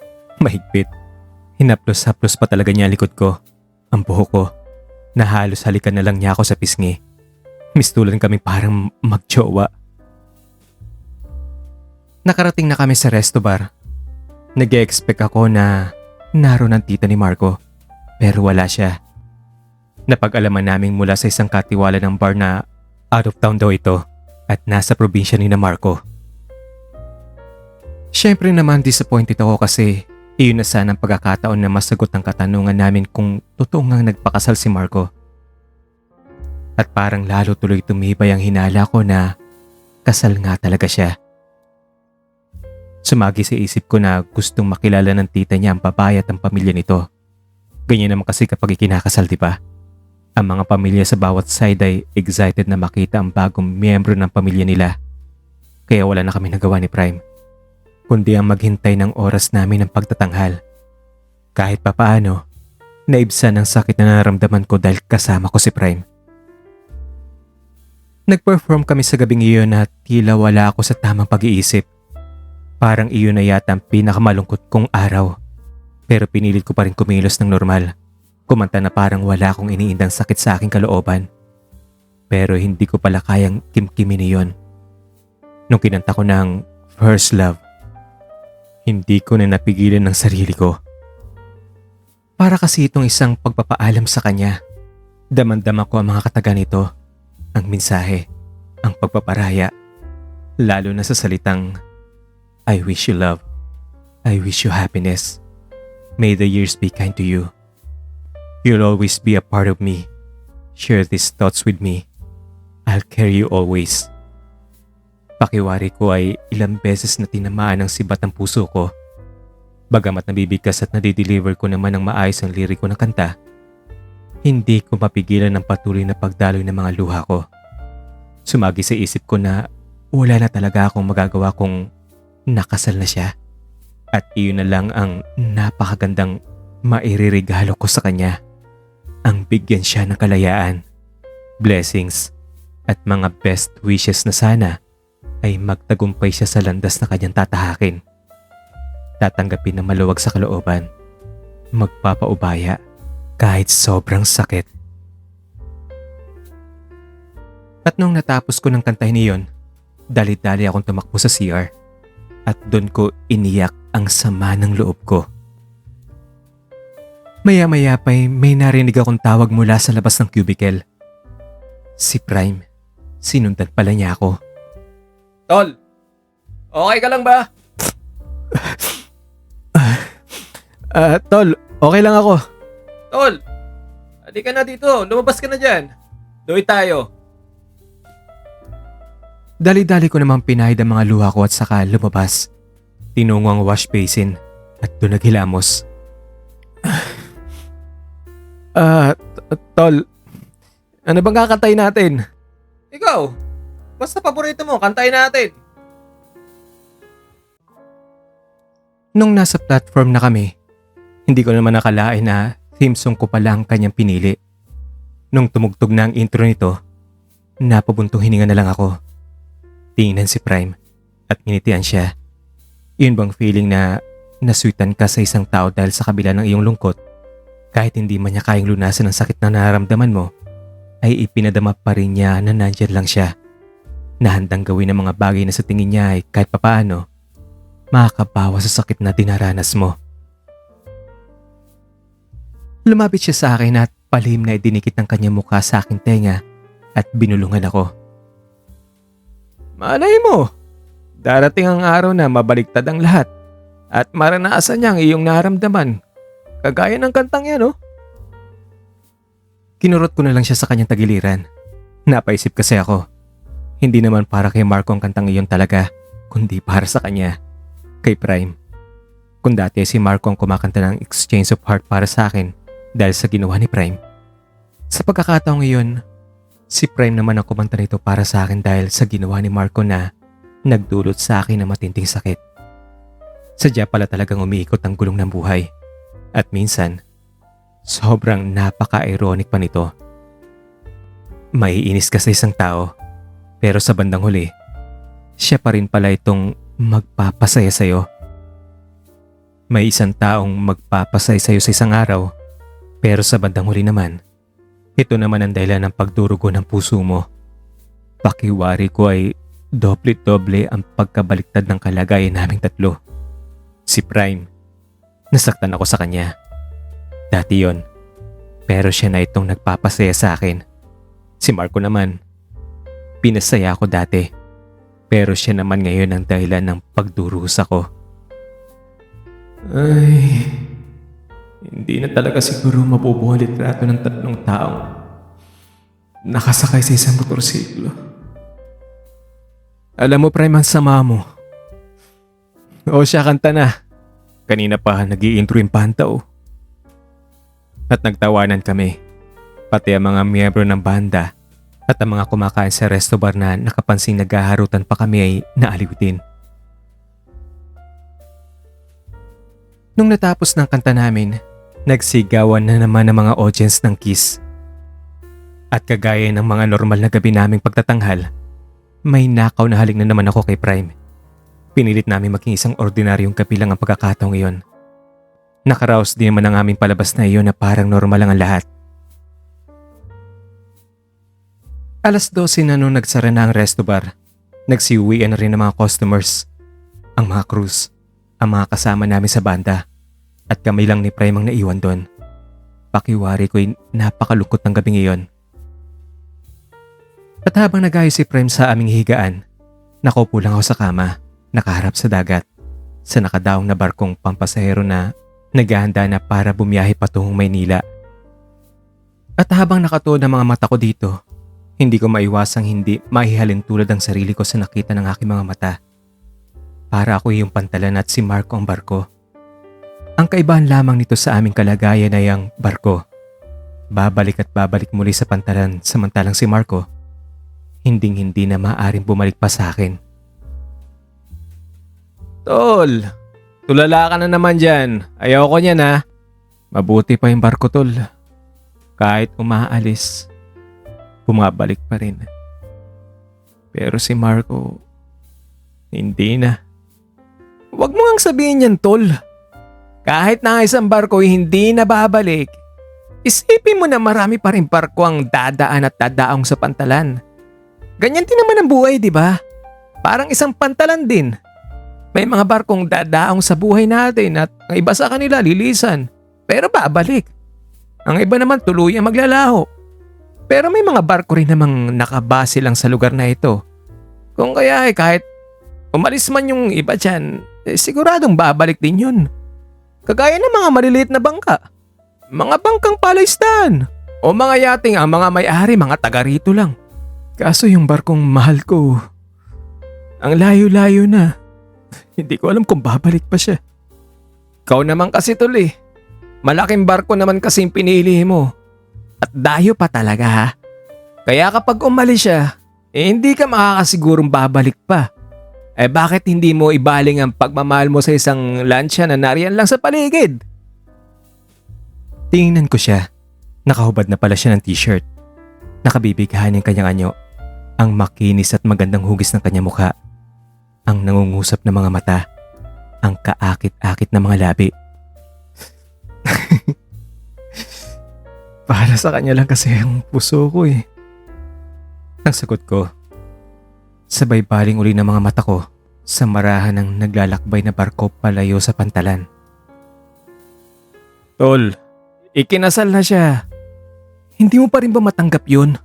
Mahigpit. Hinaplos-haplos pa talaga niya likod ko. Ang buhok ko. Na halos halikan na lang niya ako sa pisngi. Mistulan kami parang magjowa. Nakarating na kami sa resto bar. Nag-e-expect ako na naroon ang tita ni Marco. Pero wala siya. Napag-alaman namin mula sa isang katiwala ng bar na out of town daw ito at nasa probinsya ni na Marco. Siyempre naman disappointed ako kasi iyon na sana ang pagkakataon na masagot ang katanungan namin kung totoo ngang nagpakasal si Marco. At parang lalo tuloy tumibay ang hinala ko na kasal nga talaga siya. Sumagi sa isip ko na gustong makilala ng tita niya ang babae at ang pamilya nito. Ganyan naman kasi kapag ikinakasal, di ba? Ang mga pamilya sa bawat side ay excited na makita ang bagong miyembro ng pamilya nila. Kaya wala na kami nagawa ni Prime, kundi ang maghintay ng oras namin ng pagtatanghal. Kahit papaano, naibsan ang sakit na nararamdaman ko dahil kasama ko si Prime. Nag-perform kami sa gabing iyon at tila wala ako sa tamang pag-iisip. Parang iyon na yata ang pinakamalungkot kong araw. Pero pinilit ko pa rin kumilos ng normal. Kumanta na parang wala akong iniindang sakit sa aking kalooban. Pero hindi ko pala kayang kimkimin iyon. Nung kinanta ko ng First Love, hindi ko na napigilan ng sarili ko. Para kasi itong isang pagpapaalam sa kanya. Damandama ko ang mga kataga nito. Ang mensahe, ang pagpaparaya, lalo na sa salitang I wish you love, I wish you happiness. May the years be kind to you. You'll always be a part of me. Share these thoughts with me. I'll carry you always. Pakiwari ko ay ilang beses na tinamaan ng sibat ang puso ko. Bagamat nabibigkas at nadideliver ko naman ng maayos ang liriko ng kanta, hindi ko mapigilan ang patuloy na pagdaloy ng mga luha ko. Sumagi sa isip ko na wala na talaga akong magagawa kung nakasal na siya. At iyon na lang ang napakagandang mairirigalo ko sa kanya. Ang bigyan siya ng kalayaan, blessings, at mga best wishes na sana ay magtagumpay siya sa landas na kanyang tatahakin. Tatanggapin ng maluwag sa kalooban, magpapaubaya kahit sobrang sakit. At nung natapos ko ng kantahin iyon, dali-dali akong tumakbo sa CR at doon ko iniyak ang sama ng loob ko. Maya-maya pa'y may narinig akong tawag mula sa labas ng cubicle. Si Prime. Sinundan pala niya ako.
Tol, okay ka lang ba?
Tol, okay lang ako.
Tol, hindi ka na dito. Lumabas ka na dyan. Doy tayo.
Dali-dali ko namang pinahid ang mga luha ko at saka lumabas. Tinungo ang wash basin at doon naghilamos. Tol, ano bang kakantay natin?
Ikaw, basta paborito mo, kantayin natin.
Nung nasa platform na kami, hindi ko naman nakalain na theme song ko pala ang kanyang pinili. Nung tumugtog na ang intro nito, napabuntong hininga na lang ako. Tingnan si Prime at nginitian siya. Yun bang feeling na nasweetan ka sa isang tao dahil sa kabila ng iyong lungkot? Kahit hindi man niya kayang lunasan ang sakit na nararamdaman mo, ay ipinadama pa rin niya na nandyan lang siya. Na handang gawin ang mga bagay na sa tingin niya ay kahit papaano, makakabawa sa sakit na dinaranas mo. Lumapit siya sa akin at Palihim na idinikit ng kanyang mukha sa aking tenga at binulungan ako.
Malay mo, darating ang araw na mabaliktad ang lahat at maranasan niya ang iyong naramdaman. Kagaya ng kantang yan, oh.
Kinurot ko na lang siya sa kanyang tagiliran. Napaisip kasi ako. Hindi naman para kay Marco ang kantang iyon talaga, kundi para sa kanya, kay Prime. Kung dati si Marco ang kumakanta ng Exchange of Heart para sa akin dahil sa ginawa ni Prime, sa pagkakataong iyon, si Prime naman ang kumanta nito para sa akin dahil sa ginawa ni Marco na nagdulot sa akin ng matinding sakit. Sadya pala talagang umiikot ang gulong ng buhay. At minsan, sobrang napaka-ironic pa nito. Maiinis ka sa isang tao, pero sa bandang huli, siya pa rin pala itong magpapasaya sa'yo. May isang taong magpapasaya sa'yo sa isang araw, pero sa bandang huli naman, ito naman ang dahilan ng pagdurugo ng puso mo. Pakiwari ko ay doble-doble ang pagkabaliktad ng kalagayan naming tatlo. Si Prime, nasaktan ako sa kanya. Dati yon, pero siya na itong nagpapasaya sa akin. Si Marco naman, pinasaya ako dati, pero siya naman ngayon ang dahilan ng pagdurusa ko.
Ay, hindi na talaga siguro mabubuo ang litrato ng tatlong taong nakasakay sa isang motorsiklo.
Alam mo, Prime, ang sama mo. O siya, kanta na. Kanina pa nag-i-intro yung pantaw. At nagtawanan kami. Pati ang mga miyembro ng banda at ang mga kumakain sa resto bar na nakapansing naghaharutan pa kami ay naaliw din. Nung natapos ng kanta namin, nagsigawan na naman ang mga audience ng Kiss. At kagaya ng mga normal na gabi naming pagtatanghal, may nakaw na halik na naman ako kay Prime. Pinilit namin maging isang ordinaryong kapilang ang pagkakataong iyon. Nakaraos din naman ang aming palabas na iyon na parang normal lang ang lahat. 12:00 na nung nagsara na ang resto bar. Nagsiuwian na rin ang mga customers, ang mga crews, ang mga kasama namin sa banda. At kami lang ni Prime ang naiwan doon. Pakiwari ko'y napakalungkot ng gabing iyon. At habang nagayos si Prime sa aming higaan, nakaupo lang ako sa kama, nakaharap sa dagat, sa nakadaong na barkong pampasahero na naghahanda na para bumiyahe patungong Maynila. At habang nakatuon ang mga mata ko dito, hindi ko maiwasang hindi mahihalin tulad ang sarili ko sa nakita ng aking mga mata. Para ako yung pantalan at si Marco ang barko. Ang kaibahan lamang nito sa aming kalagayan ay ang barko. Babalik at babalik muli sa pantalan samantalang si Marco, hinding-hindi na maaaring bumalik pa sa akin.
Tol, tulala ka na naman dyan. Ayaw ko niyan, ha.
Mabuti pa yung barko, tol. Kahit umaalis, bumabalik pa rin. Pero si Marco, hindi na.
Huwag mo ngang sabihin yan, tol. Kahit na isang barko hindi na babalik, isipin mo na marami pa rin barko ang dadaan at dadaong sa pantalan. Ganyan din naman ang buhay, di ba? Parang isang pantalan din. May mga barkong dadaong sa buhay natin at ang iba sa kanila lilisan, pero babalik. Ang iba naman tuluyang maglalaho. Pero may mga barko rin namang nakabase lang sa lugar na ito. Kung kaya kahit umalis man yung iba dyan, siguradong babalik din yun. Kagaya ng mga maliliit na bangka, mga bangkang palaisdaan, o mga yating ang mga may-ari mga taga rito lang.
Kaso yung barkong mahal ko, ang layo-layo na. Hindi ko alam kung babalik pa siya.
Ikaw naman kasi tol eh. Malaking barko naman kasing pinili mo. At dayo pa talaga ha. Kaya kapag umalis siya, hindi ka makakasigurong babalik pa. Bakit hindi mo ibaling ang pagmamahal mo sa isang lansya na nariyan lang sa paligid?
Tingnan ko siya. Nakahubad na pala siya ng t-shirt. Nakabibighan yung kanyang anyo. Ang makinis at magandang hugis ng kanyang mukha. Ang nangungusap na mga mata. Ang kaakit-akit na mga labi. Para sa kanya lang kasi ang puso ko eh. Ang sagot ko, sabay baling uli ng mga mata ko sa marahan ng naglalakbay na barko palayo sa pantalan.
Tol, ikinasal na siya. Hindi mo pa rin ba matanggap yun?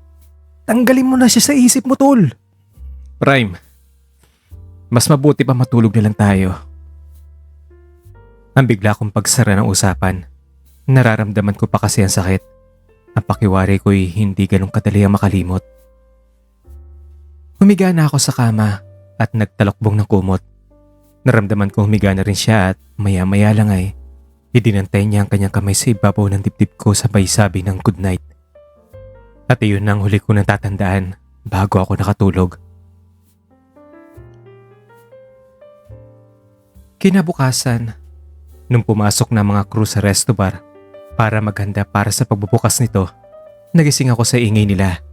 Tanggalin mo na siya sa isip mo, tol.
Prime, mas mabuti pa matulog na lang tayo. Ang bigla kong pagsara ng usapan, nararamdaman ko pa kasi ang sakit. Ang pakiwari ko'y hindi ganong kadali ang makalimot. Humiga na ako sa kama at nagtalokbong ng kumot. Naramdaman ko humiga na rin siya at maya-maya lang ay idinantay niya ang kanyang kamay sa ibabaw ng dibdib ko sabay sabi ng good night. At iyon ang huli ko natatandaan bago ako nakatulog. Kinabukasan, nung pumasok na mga crew sa resto bar para maghanda para sa pagbubukas nito, nagising ako sa ingay nila.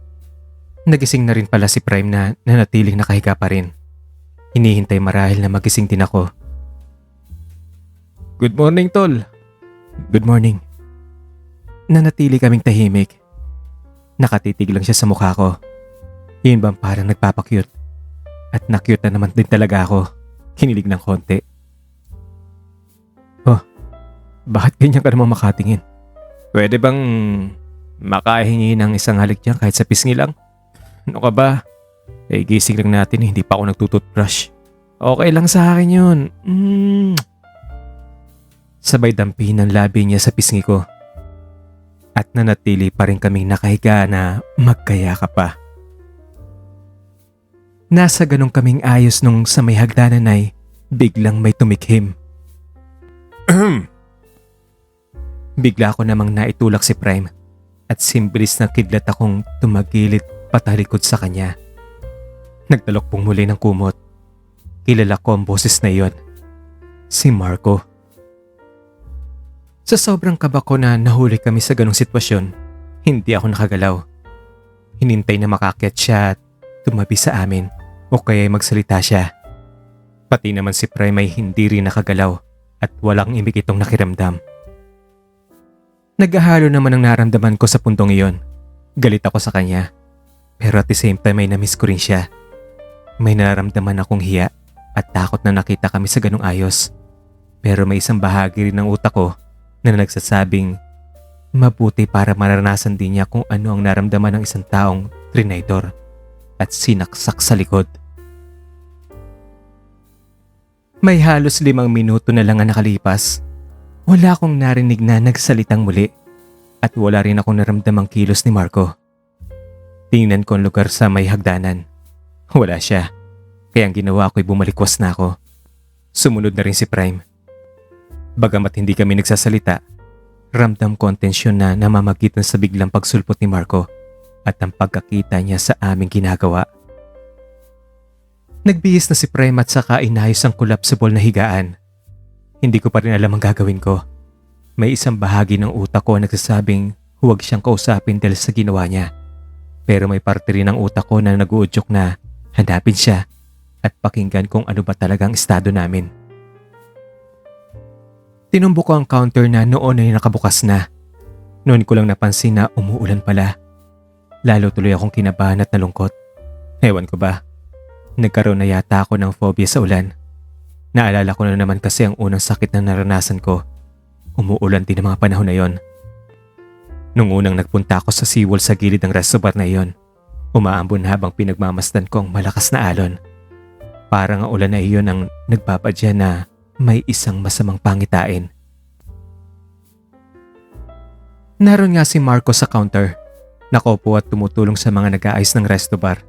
Nagising na rin pala si Prime na nanatiling nakahiga pa rin. Hinihintay marahil na magising din ako.
Good morning, tol.
Good morning. Nanatili kaming tahimik. Nakatitig lang siya sa mukha ko. Yun bang parang nagpapakyut. At nakyut na naman din talaga ako. Kinilig ng konti. Oh, bakit ganyan ka naman makatingin? Pwede bang makahingi ng isang halik dyan kahit sa pisngi lang? Ano ka ba? Eh gising lang natin, hindi pa ako nagtututbrush. Okay lang sa akin yun. Sabay dampi ng labi niya sa pisngi ko. At nanatili pa rin kaming nakahiga na magkayakap pa. Nasa ganong kaming ayos nung sa may hagdanan ay biglang may tumikhim. Bigla ko namang naitulak si Prime at simbilis na kidlat akong tumagilid patalikod sa kanya. Nagtalok pong muli ng kumot. Kilala ko ang boses na iyon. Si Marco. Sa sobrang kaba ko na nahuli kami sa ganong sitwasyon, hindi ako nakagalaw. Hinintay na makakyat siya at tumabi sa amin o kaya magsalita siya. Pati naman si Prime ay hindi rin nakagalaw at walang imik itong nakiramdam. Naghahalo naman ang naramdaman ko sa puntong iyon. Galit ako sa kanya. Pero at the same time ay namiss ko rin siya. May nararamdaman akong hiya at takot na nakita kami sa ganong ayos. Pero may isang bahagi rin ng utak ko na nagsasabing mabuti para maranasan din niya kung ano ang naramdaman ng isang taong trinaydor at sinaksak sa likod. May halos 5 minuto na lang ang nakalipas. Wala akong narinig na nagsalitang muli at wala rin akong naramdamang kilos ni Marco. Tingnan ko ang lugar sa may hagdanan. Wala siya. Kaya ang ginawa ko ay bumalikwas na ako. Sumunod na rin si Prime. Bagamat hindi kami nagsasalita, ramdam ko ang tensyon na namamagitan sa biglang pagsulpot ni Marco at ang pagkakita niya sa aming ginagawa. Nagbihis na si Prime at saka inayos ang collapsible na higaan. Hindi ko pa rin alam ang gagawin ko. May isang bahagi ng utak ko na nagsasabing huwag siyang kausapin dahil sa ginawa niya. Pero may parte rin ng utak ko na nag-uudyok na hanapin siya at pakinggan kung ano ba talagang estado namin. Tinumbok ko ang counter na noon ay nakabukas na. Noon ko lang napansin na umuulan pala. Lalo tuloy akong kinabahan at nalungkot. Ewan ko ba, nagkaroon na yata ako ng phobia sa ulan. Naalala ko na naman kasi ang unang sakit na naranasan ko. Umuulan din ang mga panahon na yon. Nung unang nagpunta ako sa seawall sa gilid ng resto bar na yon, umaambon habang pinagmamasdan ko ang malakas na alon. Parang ang ulan na iyon ang nagpapadya na may isang masamang pangitain. Naroon nga si Marco sa counter. Nakaupo at tumutulong sa mga nag-aayos ng resto bar.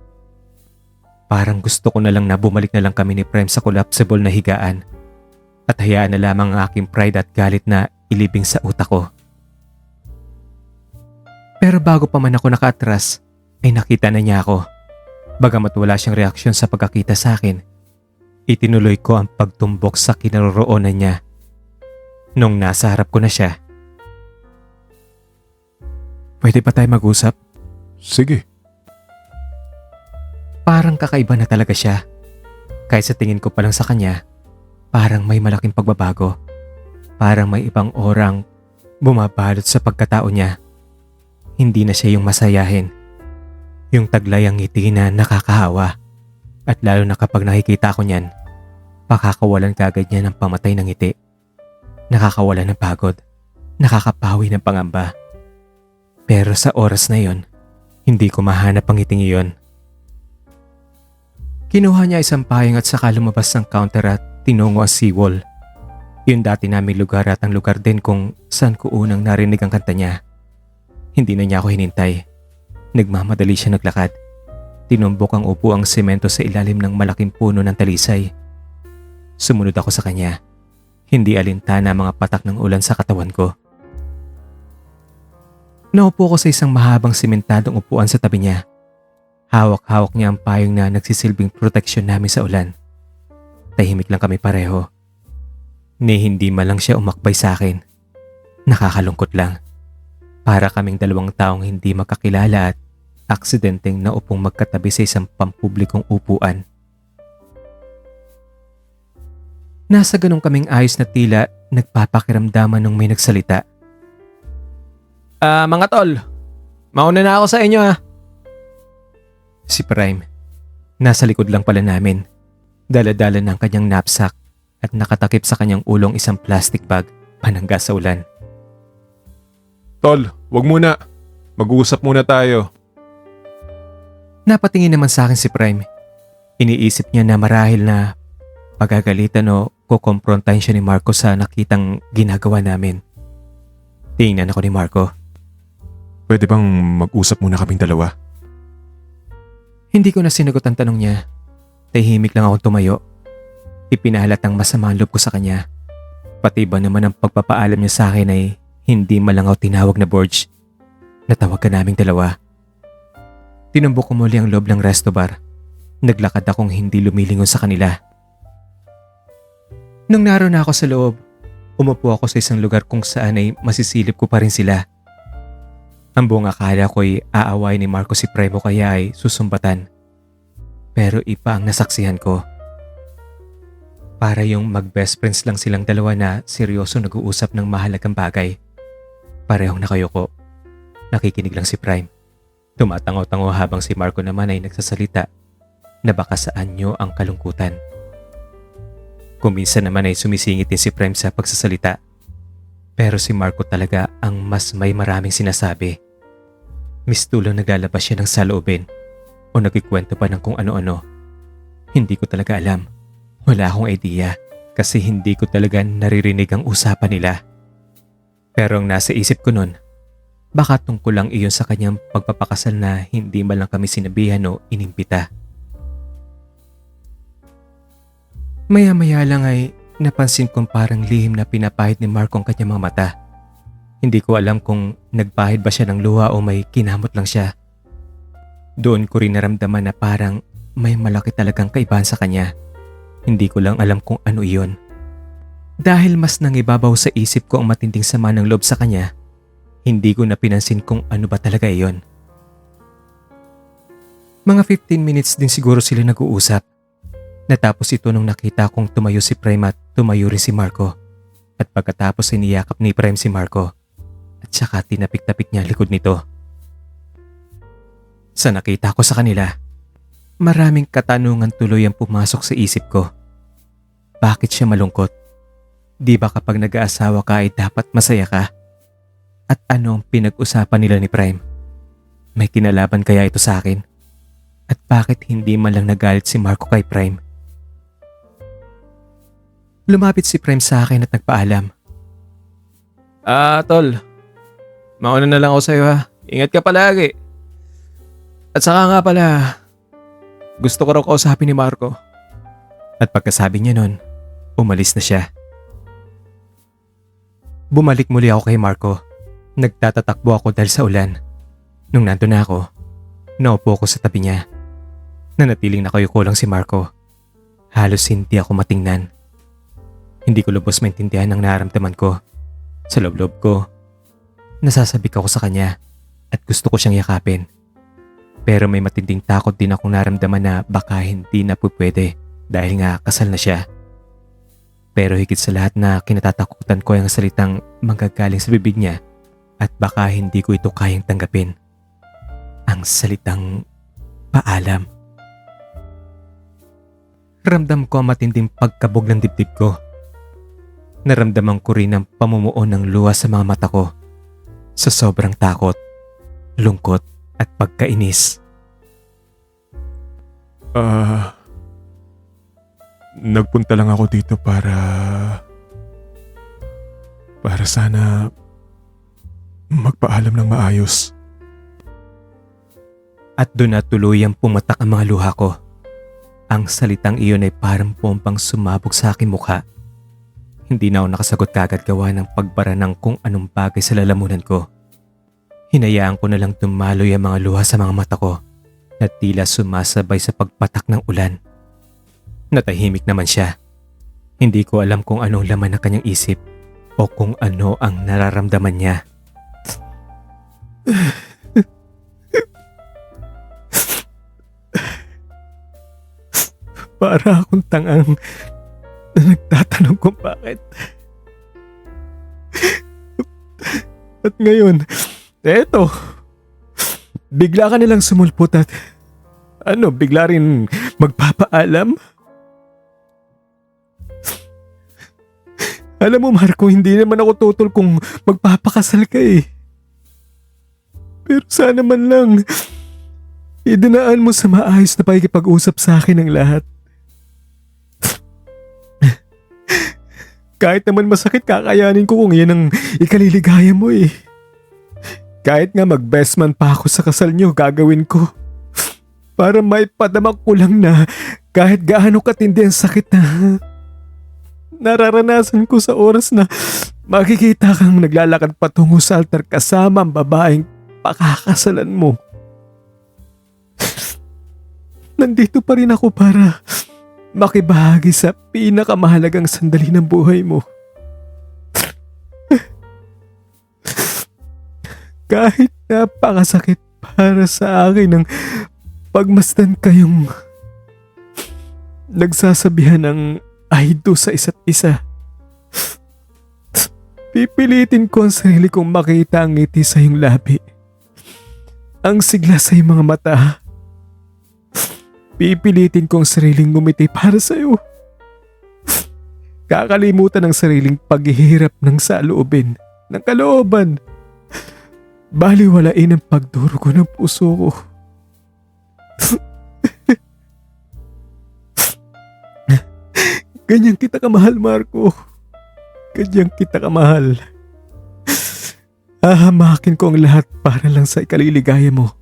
Parang gusto ko na lang na bumalik na lang kami ni Prem sa collapsible na higaan at hayaan na lamang ang aking pride at galit na ilibing sa utak ko. Pero bago pa man ako nakaatras, ay nakita na niya ako. Bagamat wala siyang reaksyon sa pagkakita sa akin, itinuloy ko ang pagtumbok sa kinaroroonan niya. Nung nasa harap ko na siya, pwede ba tayo mag-usap?
Sige.
Parang kakaiba na talaga siya. Kahit sa tingin ko pa lang sa kanya, parang may malaking pagbabago. Parang may ibang orang bumabalot sa pagkatao niya. Hindi na siya yung masayahin. Yung taglay ang ngiti na nakakahawa. At lalo na kapag nakikita ko niyan, pakakawalan kagad niya ng pamatay ng ngiti. Nakakawalan ng pagod. Nakakapawi ng pangamba. Pero sa oras na yon, hindi ko mahanap ang ngiting iyon. Kinuha niya isang payong at saka lumabas ng counter at tinungo ang seawall. Yun dati naming lugar at ang lugar din kung saan ko unang narinig ang kanta niya. Hindi na niya ako hinintay. Nagmamadali siya naglakad. Tinumbok ang upo ang semento sa ilalim ng malaking puno ng talisay. Sumunod ako sa kanya. Hindi alintana ang mga patak ng ulan sa katawan ko. Naupo ko sa isang mahabang simentadong upuan sa tabi niya. Hawak-hawak niya ang payong na nagsisilbing proteksyon namin sa ulan. Tahimik lang kami pareho. Ni hindi man lang siya umakbay sa akin. Nakakalungkot lang. Para kaming dalawang taong hindi magkakilala at aksidenteng naupong magkatabi sa isang pampublikong upuan. Nasa ganong kaming ayos na tila nagpapakiramdaman nung may nagsalita.
Mga tol, mauna na ako sa inyo ha.
Si Prime. Nasa likod lang pala namin. Dala-dala ng kanyang knapsack at nakatakip sa kanyang ulong isang plastic bag panangga sa ulan.
Tol, wag muna. Mag-uusap muna tayo.
Napatingin naman sa akin si Prime. Iniisip niya na marahil na pagagalitan o kukomprontahin siya ni Marco sa nakitang ginagawa namin. Tingnan ako ni Marco.
Pwede bang mag-usap muna kaming dalawa?
Hindi ko na sinagot ang tanong niya. Tahimik lang akong tumayo. Ipinahalat ang masama ang loob ko sa kanya. Pati ba naman ang pagpapaalam niya sa akin ay hindi malangaw tinawag na Borge. Natawag ka naming dalawa. Tinumbok ko muli ang loob ng resto bar. Naglakad akong hindi lumilingon sa kanila. Nung naroon na ako sa loob, umupo ako sa isang lugar kung saan ay masisilip ko pa rin sila. Ang buong akala ko ay aaway ni Marco si Primo kaya ay susumbatan. Pero iba ang nasaksihan ko. Para yung mag-best friends lang silang dalawa na seryoso nag-uusap ng mahalagang bagay. Parehong nakayuko. Nakikinig lang si Prime. Tumatango-tango habang si Marco naman ay nagsasalita na baka sa anyo ang kalungkutan. Kuminsan naman ay sumisingit din si Prime sa pagsasalita. Pero si Marco talaga ang mas may maraming sinasabi. Mistulong naglalabas siya ng saloobin o nagkikwento pa ng kung ano-ano. Hindi ko talaga alam. Wala akong idea kasi hindi ko talaga naririnig ang usapan nila. Pero ang nasa isip ko nun, baka tungkol lang iyon sa kanyang pagpapakasal na hindi man lang kami sinabihan o inimbita. Maya-maya lang ay napansin kong parang lihim na pinapahid ni Marco ang kanyang mga mata. Hindi ko alam kung nagpahid ba siya ng luha o may kinamot lang siya. Doon ko rin naramdaman na parang may malaki talagang kaibahan sa kanya. Hindi ko lang alam kung ano iyon. Dahil mas nangibabaw sa isip ko ang matinding sama ng loob sa kanya, hindi ko na pinansin kung ano ba talaga iyon. Mga 15 minutes din siguro sila nag-uusap. Natapos ito nung nakita kong tumayo si Prime at tumayo rin si Marco. At pagkatapos ay niyakap ni Prime si Marco. At saka tinapik-tapik niya likod nito. Sa nakita ko sa kanila, maraming katanungan tuloy ang pumasok sa isip ko. Bakit siya malungkot? Di ba kapag nag-aasawa ka ay dapat masaya ka? At ano ang pinag-usapan nila ni Prime? May kinalaban kaya ito sa akin? At bakit hindi man lang nagalit si Marco kay Prime? Lumapit si Prime sa akin at nagpaalam.
Tol, mauna na lang ako sa'yo ha. Ingat ka palagi. At saka nga pala, gusto ko raw kausapin ni Marco.
At pagkasabi niya nun, umalis na siya. Bumalik muli ako kay Marco. Nagtatatakbo ako dahil sa ulan. Nung nandun na ako, naupo ko sa tabi niya. Nanatiling nakayuko lang si Marco. Halos hindi ako matingnan. Hindi ko lubos maintindihan ang nararamdaman ko. Sa loob-loob ko, nasasabik ako sa kanya at gusto ko siyang yakapin. Pero may matinding takot din akong naramdaman na baka hindi na pwede dahil nga kasal na siya. Pero higit sa lahat na kinatatakutan ko ang salitang manggagaling sa bibig niya at baka hindi ko ito kayang tanggapin. Ang salitang paalam. Ramdam ko ang matinding pagkabog ng dibdib ko. Naramdaman ko rin ang pamumuo ng luha sa mga mata ko. Sa sobrang takot, lungkot at pagkainis.
Nagpunta lang ako dito para sana magpaalam ng maayos.
At doon na tuluyang pumatak ang mga luha ko. Ang salitang iyon ay parang pompang sumabog sa aking mukha. Hindi na ako nakasagot kagad gawa ng pagbara ng kung anong bagay sa lalamunan ko. Hinayaan ko na lang tumaloy ang mga luha sa mga mata ko na tila sumasabay sa pagpatak ng ulan. Natahimik naman siya. Hindi ko alam kung anong laman ng kanyang isip o kung ano ang nararamdaman niya.
Para akong tangang na nagtatanong kung bakit. At ngayon, eto, bigla ka nilang sumulpot at bigla rin magpapaalam? Alam mo Marco, hindi naman ako tutol kung magpapakasal ka eh. Pero sana man lang, idinaan mo sa maayos na pakikipag-usap sa akin ang lahat. Kahit naman masakit, kakayanin ko kung yan ang ikaliligaya mo eh. Kahit nga mag-best man pa ako sa kasal niyo, gagawin ko. Para may padamak ko lang na kahit gaano katindi ang sakit na nararanasan ko sa oras na makikita kang naglalakad patungo sa altar kasama ang babaeng pakakasalan mo. Nandito pa rin ako para makibahagi sa pinakamahalagang sandali ng buhay mo. Kahit napakasakit para sa akin ng pagmasdan kayong nagsasabihan ng I do sa isa't isa. Pipilitin ko ang sarili kong makita ang ngiti sa iyong labi. Ang sigla sa iyong mga mata. Pipilitin kong sariling ngumiti para sa iyo. Kakalimutan ang sariling paghihirap ng saloobin, ng kalooban. Baliwalain ang pagdurugo ng puso ko. Ganyan kita kamahal, Marco. Ganyan kita kamahal. Hahamakin ko ang lahat para lang sa ikaliligaya mo.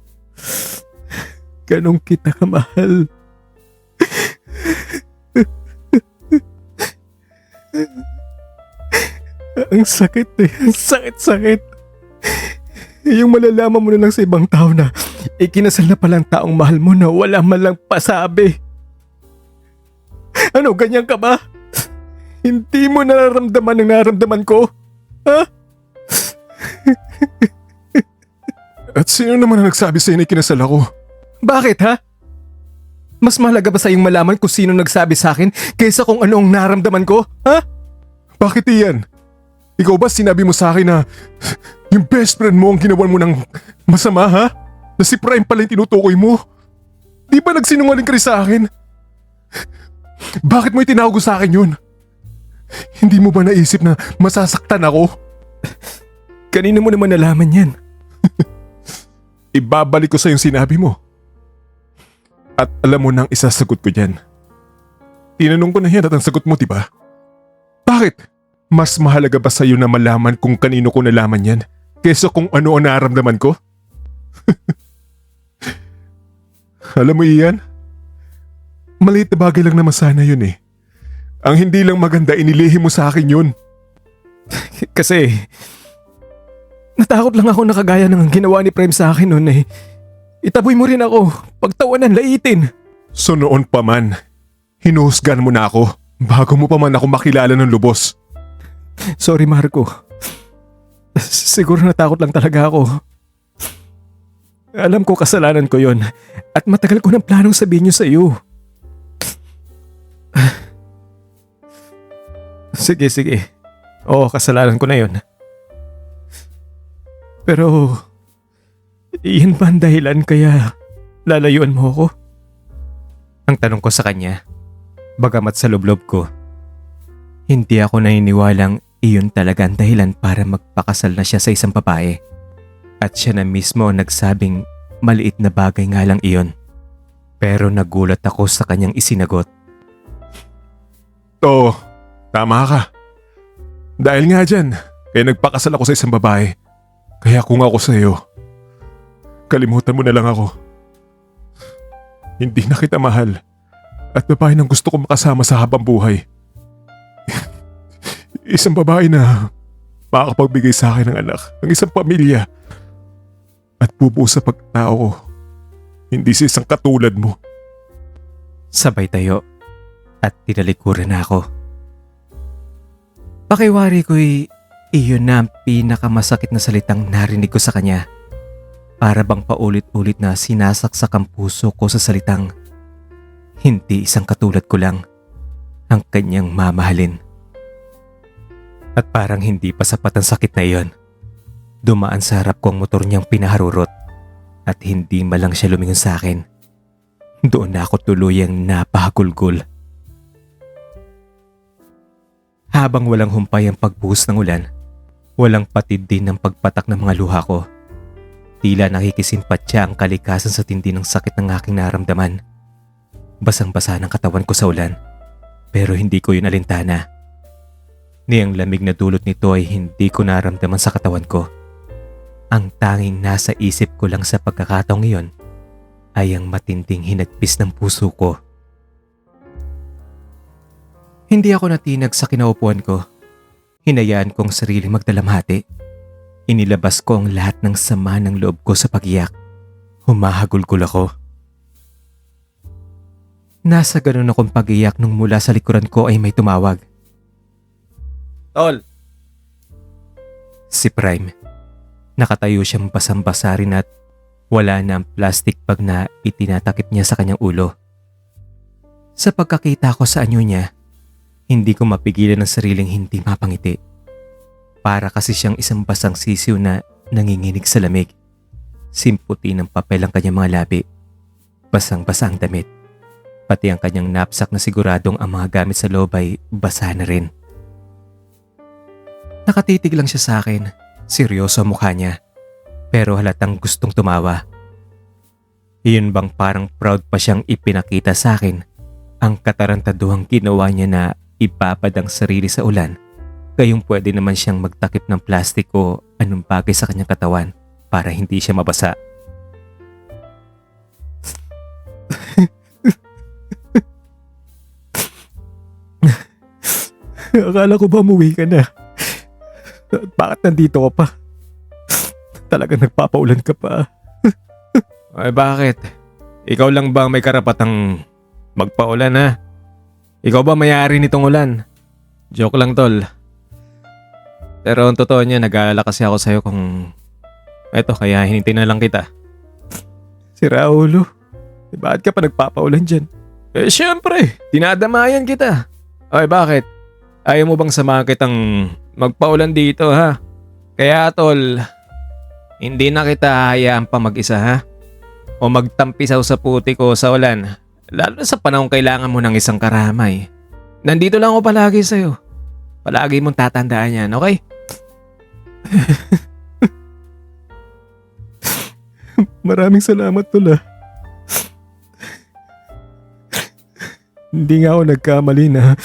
Ganong kita kamahal. Ang sakit eh. Ang sakit-sakit. Yung malalaman mo na lang sa ibang tao na ikinasal na palang taong mahal mo na wala man lang pasabi. Ano, ganyan ka ba? Hindi mo nararamdaman ang nararamdaman ko? Ha?
At sino naman ang nagsabi sa'yo na ikinasal ako?
Bakit ha? Mas mahalaga ba sa'yong malaman kung sino nagsabi sa akin kaysa kung ano ang nararamdaman ko? Ha?
Bakit iyan? Ikaw ba sinabi mo sa akin na yung best friend mo ang ginawan mo ng masama ha? Na si Prime pala yung tinutukoy mo? Di ba nagsinungaling ka rin sa akin? Bakit mo itinawag sa akin yun? Hindi mo ba naisip na masasaktan ako?
Kanino mo naman nalaman yan?
Ibabalik ko sa yung sinabi mo. At alam mo nang isasagot ko dyan. Tinanong ko na yan at ang sagot mo, diba? Bakit? Mas mahalaga ba sa'yo na malaman kung kanino ko nalaman yan kesa kung ano ang nararamdaman ko? Alam mo iyan? Maliit na bagay lang naman sana yun eh. Ang hindi lang maganda, inilihim mo sa akin yun.
Kasi natakot lang ako na kagaya ng ginawa ni Prem sa akin noon eh. Itaboy mo rin ako, pagtawanan, laitin.
So noon pa man, hinuhusgan mo na ako bago mo pa man ako makilala ng lubos.
Sorry Marco. Siguro natakot lang talaga ako. Alam ko kasalanan ko yon at matagal ko ng planong sabihin niyo sa iyo. Sige. Oo, kasalanan ko na yon. Pero, iyan ba ang dahilan kaya lalayuan mo ako?
Ang tanong ko sa kanya, bagamat sa loob ko, hindi ako naniniwalang iyon talaga ang dahilan para magpakasal na siya sa isang babae At siya na mismo ang nagsabing maliit na bagay nga lang iyon. Pero nagulat ako sa kanyang isinagot.
Oo, tama ka. Dahil nga dyan, kaya nagpakasal ako sa isang babae. Kaya kung ako sa iyo, kalimutan mo na lang ako. Hindi na kita mahal. At babae nang gusto kong makasama sa habang buhay. Isang babae na makakapagbigay sa akin ng anak, ng isang pamilya. At bubuo sa pagkatao ko. Hindi sa isang katulad mo.
Sabay tayo at tinalikuran na ako. Pakiwari ko'y iyon na ang pinakamasakit na salitang narinig ko sa kanya. Para bang paulit-ulit na sinasaksak ang puso ko sa salitang hindi isang katulad ko lang ang kanyang mamahalin. At parang hindi pa sapat ang sakit na iyon. Dumaan sa harap ko ang motor niyang pinaharurot at hindi malang siya lumingon sa akin. Doon na ako tuluyang napahagulgol. Habang walang humpay ang pagbuhos ng ulan, walang patid din ang pagpatak ng mga luha ko. Tila nakikisimpatya ang kalikasan sa tindi ng sakit ng aking naramdaman. Basang-basa ng katawan ko sa ulan, pero hindi ko yun alintana. Niyang lamig na dulot nito ay hindi ko naramdaman sa katawan ko. Ang tanging nasa isip ko lang sa pagkakataong iyon ay ang matinding hinagpis ng puso ko. Hindi ako natinag sa kinaupuan ko. Hinayaan kong sariling magdalamhati. Inilabas ko ang lahat ng sama ng loob ko sa pag-iyak. Humahagulgol ako. Nasa ganun akong pag-iyak nung mula sa likuran ko ay may tumawag.
Tol,
Si Prime. Nakatayo siyang basang-basa rin at wala na ang plastic bag na itinatakip niya sa kanyang ulo. Sa pagkakita ko sa anyo niya, hindi ko mapigilan ang sariling hindi mapangiti. Para kasi siyang isang basang sisiw na nanginginig sa lamig. Simputi ng papel ang kanyang mga labi. Basang-basa ang damit. Pati ang kanyang knapsack na siguradong ang mga gamit sa loob ay basa na rin. Nakatitig lang siya sa akin. Seryoso ang mukha niya. Pero halatang gustong tumawa. Iyon bang parang proud pa siyang ipinakita sa akin ang katarantaduhang ginawa niya na ipapad ang sarili sa ulan, gayong pwede naman siyang magtakip ng plastik o anong bagay sa kanyang katawan para hindi siya mabasa.
akala ko ba umuwi ka na? Bakit nandito ka pa? Talagang nagpapaulan ka pa. Ay bakit? Ikaw lang ba ang may karapatang magpaulan ha? Ikaw ba may-ari nitong ulan? Joke lang tol. Pero ang totoo niya, nag-aalala kasi ako sa'yo kung eto kaya hinintay na lang kita. Si Raulo, bakit ka pa nagpapaulan dyan? Eh syempre, dinadamayan kita. Ay bakit? Ayaw mo bang samahan kitang magpaulan dito ha? Kaya tol, hindi na kita hayaan pa mag-isa ha? O magtampisaw sa puti ko sa ulan. Lalo na sa panahong kailangan mo ng isang karamay. Nandito lang ako palagi sa'yo. Palagi mong tatandaan yan, okay?
Maraming salamat tol. Hindi nga ako nagkamali na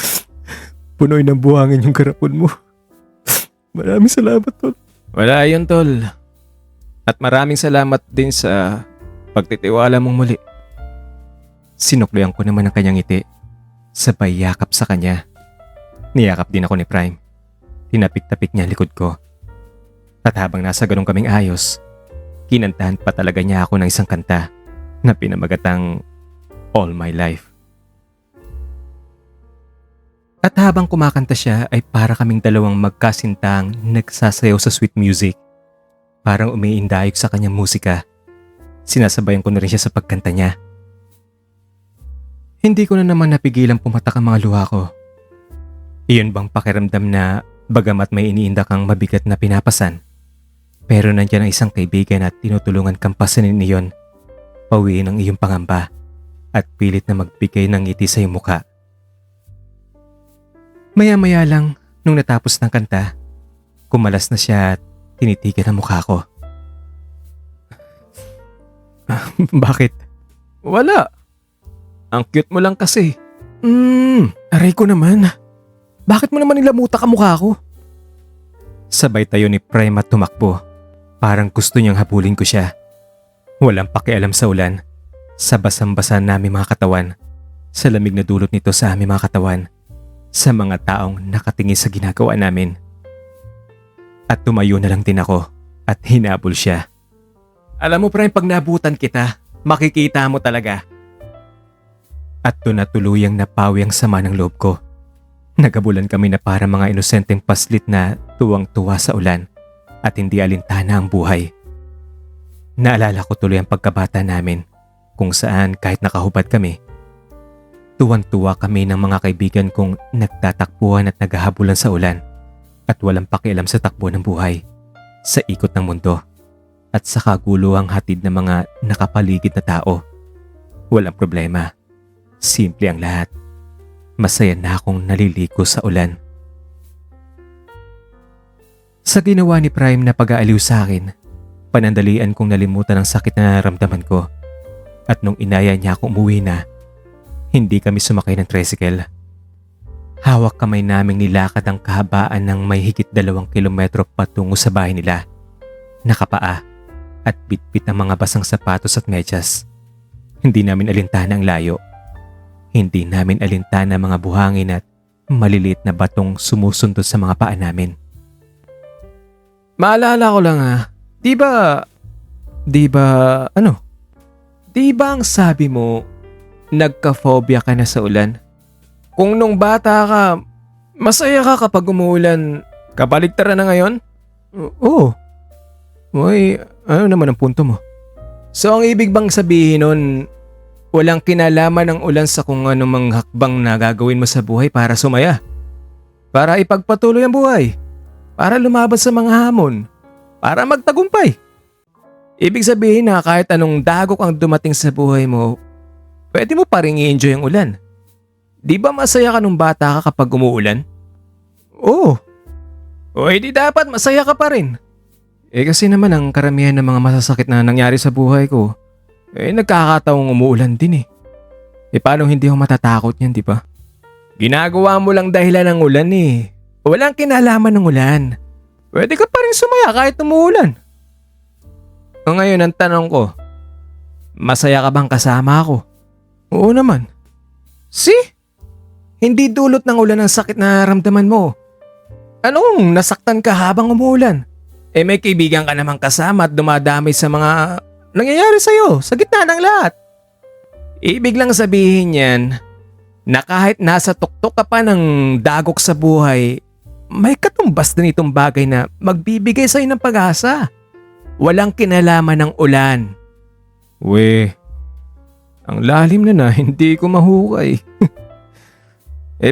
punoy ng buhangin yung karapon mo. Maraming salamat tol.
Wala yun tol. At maraming salamat din sa pagtitiwala mong muli.
Sinuklian ko naman ang kanyang ngiti. Sabay yakap sa kanya. Niyakap din ako ni Prime. Tinapik-tapik niya ang likod ko. At habang nasa ganun kaming ayos, kinantahan pa talaga niya ako ng isang kanta na pinamagatang All My Life. At habang kumakanta siya ay para kaming dalawang magkasintang nagsasayaw sa sweet music. Parang umiindayog sa kanyang musika. Sinasabayan ko na rin siya sa pagkanta niya. Hindi ko na naman napigilang pumatak ang mga luha ko. Iyon bang pakiramdam na bagamat may iniinda kang mabigat na pinapasan, pero nandiyan ang isang kaibigan at tinutulungan kang pasanin iyon, pawiin ang iyong pangamba at pilit na magbigay ng ngiti sa iyong muka. Maya-maya lang nung natapos ng kanta, kumalas na siya at tinitigan ang mukha ko. Bakit?
Wala. Ang cute mo lang kasi.
Aray ko naman. Bakit mo naman nilamuta ka mukha ko? Sabay tayo ni Prime at tumakbo. Parang gusto niyang habulin ko siya. Walang pakialam sa ulan. Sa basang-basa namin mga katawan. Sa lamig na dulot nito sa aming mga katawan. Sa mga taong nakatingin sa ginagawa namin. At tumayo na lang din ako at hinabol siya.
Alam mo Prime, pag nabutan kita, makikita mo talaga.
At doon na tuluyang napawi ang sama ng loob ko. Nagabulan kami na para mga inosenteng paslit na tuwang-tuwa sa ulan at hindi alintana ang buhay. Naalala ko tuloy ang pagkabata namin kung saan kahit nakahubad kami, tuwan-tuwa kami ng mga kaibigan kong nagtatakbuhan at naghahabulan sa ulan at walang pakialam sa takbo ng buhay, sa ikot ng mundo at sa kaguluhang hatid ng mga nakapaligid na tao. Walang problema. Simple ang lahat. Masaya na akong naliliko sa ulan. Sa ginawa ni Prime na pag-aaliw sa akin, panandalian kong nalimutan ang sakit na naramdaman ko. At nung inaya niya akong umuwi na, hindi kami sumakay ng tricycle. Hawak kamay naming nilakad ang kahabaan ng may higit 2 kilometro patungo sa bahay nila. Nakapaa at bitbit ang mga basang sapatos at medyas. Hindi namin alintana ang layo. Hindi namin alintana ang mga buhangin at maliliit na batong sumusunod sa mga paa namin.
Maalala ko lang di ba ang sabi mo, nagka-phobia ka na sa ulan? Kung nung bata ka, masaya ka kapag umuulan, kabaligtaran na ngayon?
Oo. Uy, ano naman ang punto mo?
So ang ibig bang sabihin nun, walang kinalaman ang ulan sa kung anumang hakbang na gagawin mo sa buhay para sumaya? Para ipagpatuloy ang buhay? Para lumaban sa mga hamon? Para magtagumpay? Ibig sabihin na kahit anong dagok ang dumating sa buhay mo, pwede mo pa rin i-enjoy ang ulan. Di ba masaya ka nung bata ka kapag umuulan?
Oo.
O di dapat masaya ka pa rin.
Kasi naman ang karamihan ng mga masasakit na nangyari sa buhay ko, nagkakataong umuulan din . Paano hindi ako matatakot niyan, di ba?
Ginagawa mo lang dahilan ng ulan . Walang kinalaman ng ulan. Pwede ka pa rin sumaya kahit umuulan. O ngayon ang tanong ko, masaya ka bang kasama ako?
Oo naman.
See? Hindi dulot ng ulan ang sakit na ramdaman mo. Anong nasaktan ka habang umuulan? May kaibigan ka namang kasama at dumadamay sa mga nangyayari sa'yo sa gitna ng lahat. Ibig lang sabihin yan na kahit nasa tuktok ka pa ng dagok sa buhay, may katumbas din itong bagay na magbibigay sa'yo ng pag-asa. Walang kinalaman ng ulan.
Ang lalim na hindi ko mahukay.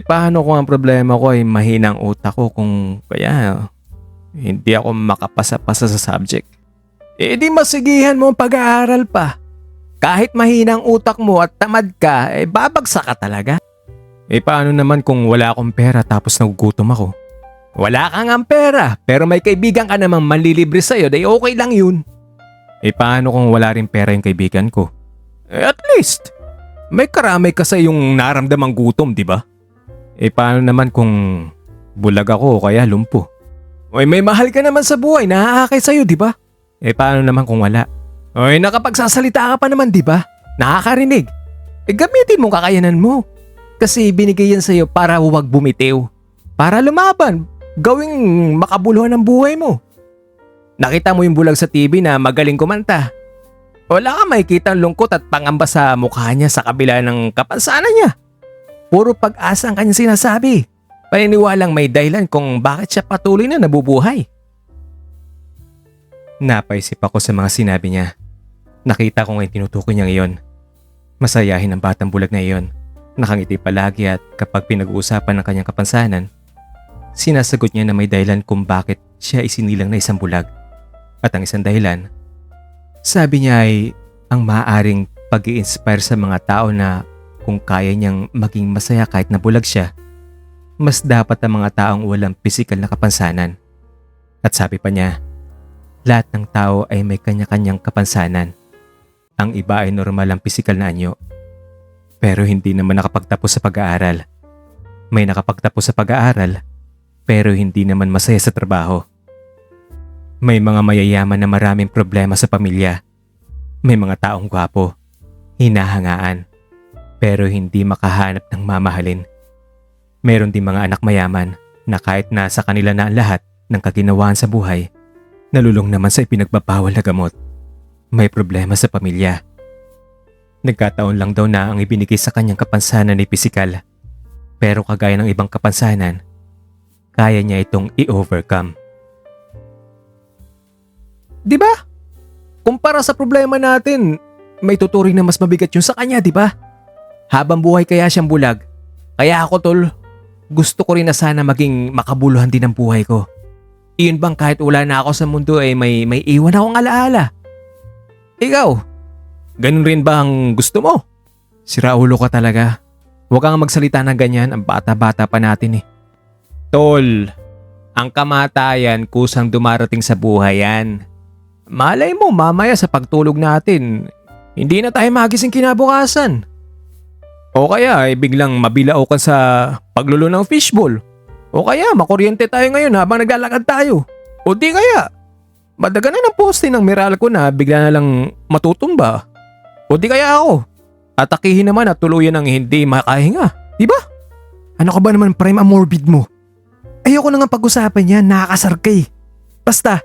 Paano kung ang problema ko ay mahinang utak ko kung kaya hindi ako makapasa-pasa sa subject?
Di masigihan mo ang pag-aaral pa. Kahit mahinang utak mo at tamad ka, babagsak ka talaga.
Paano naman kung wala akong pera tapos nagugutom ako?
Wala kang ang pera, pero may kaibigan ka namang manlilibre sa'yo, okay lang yun.
Paano kung wala rin pera yung kaibigan ko?
At least, may karamay ka sa yung naramdamang gutom, di ba?
Paano naman kung bulag ako o kaya lumpo?
May mahal ka naman sa buhay, nahaakay sa'yo, di ba?
Paano naman kung wala?
Nakapagsasalita ka pa naman, di ba? Nakakarinig. Gamitin mo kakayanan mo. Kasi binigay yan sa'yo para huwag bumitiw. Para lumaban, gawing makabuluhan ang buhay mo. Nakita mo yung bulag sa TV na magaling kumanta. Wala ka makikita ang lungkot at pangamba sa mukha niya sa kabila ng kapansanan niya. Puro pag-asa ang kanyang sinasabi. Paniniwalang may dahilan kung bakit siya patuloy na nabubuhay.
Napaisip ako sa mga sinabi niya. Nakita ko nga yung tinutukoy niya ngayon. Masayahin ang batang bulag na iyon. Nakangiti palagi at kapag pinag-uusapan ng kanyang kapansanan, sinasagot niya na may dahilan kung bakit siya isinilang na isang bulag. At ang isang dahilan, sabi niya ay ang maaaring pag-i-inspire sa mga tao na kung kaya niyang maging masaya kahit na bulag siya, mas dapat ang mga taong walang pisikal na kapansanan. At sabi pa niya, lahat ng tao ay may kanya-kanyang kapansanan. Ang iba ay normal ang pisikal na anyo. Pero hindi naman nakapagtapos sa pag-aaral. May nakapagtapos sa pag-aaral pero hindi naman masaya sa trabaho. May mga mayayaman na maraming problema sa pamilya. May mga taong gwapo, hinahangaan, pero hindi makahanap ng mamahalin. Meron din mga anak mayaman na kahit nasa kanila na ang lahat ng kaginawaan sa buhay, nalulong naman sa ipinagbabawal na gamot. May problema sa pamilya. Nagkataon lang daw na ang ibinigay sa kanyang kapansanan ay pisikal. Pero kagaya ng ibang kapansanan, kaya niya itong i-overcome.
Di ba? Kumpara sa problema natin, may tuturing na mas mabigat yun sa kanya, di ba? Habang buhay kaya siyang bulag. Kaya ako tol, gusto ko rin na sana maging makabuluhan din ang buhay ko. Iyon bang kahit wala na ako sa mundo ay may iwan akong alaala. Ikaw, ganun rin ba ang gusto mo?
Siraulo ka talaga. Huwag kang magsalita ng ganyan, ang bata-bata pa natin eh.
Tol, ang kamatayan kusang dumarating sa buhay yan. Malay mo mamaya sa pagtulog natin, hindi na tayo magising kinabukasan. O kaya ay biglang mabilao ka sa paglulo ng fishball. O kaya makuryente tayo ngayon habang naglalakad tayo. O di kaya, madaganan ang poste ng Meralco na bigla na lang matutumba. O di kaya ako, atakihin naman at tuluyan ng hindi makahinga. Diba?
Ano ka ba naman prime morbid mo? Ayoko na nga pag-usapan yan, nakakasar ka eh. Basta,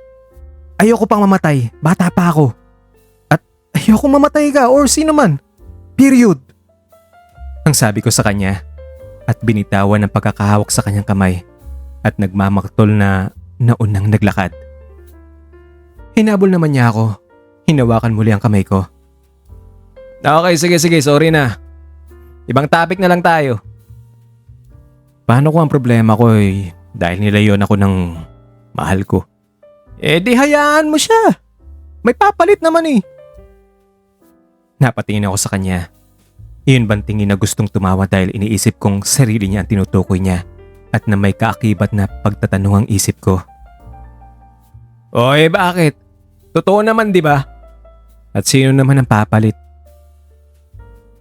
ayoko pang mamatay, bata pa ako. At ayoko mamatay ka or sino man. Period.
Ang sabi ko sa kanya at binitawan ng pagkakahawak sa kanyang kamay at nagmamaktol na naunang naglakad. Hinabol naman niya ako. Hinawakan muli ang kamay ko.
Okay, sige, sorry na. Ibang topic na lang tayo.
Paano ko ang problema ko eh dahil nilayon ako ng mahal ko?
Eh di hayaan mo siya. May papalit naman eh.
Napatingin ako sa kanya. Iyon bang tingin na gustong tumawa dahil iniisip kong sarili niya ang tinutukoy niya at na may kaakibat na pagtatanong ang isip ko.
Oy, bakit? Totoo naman, di ba?
At sino naman ang papalit?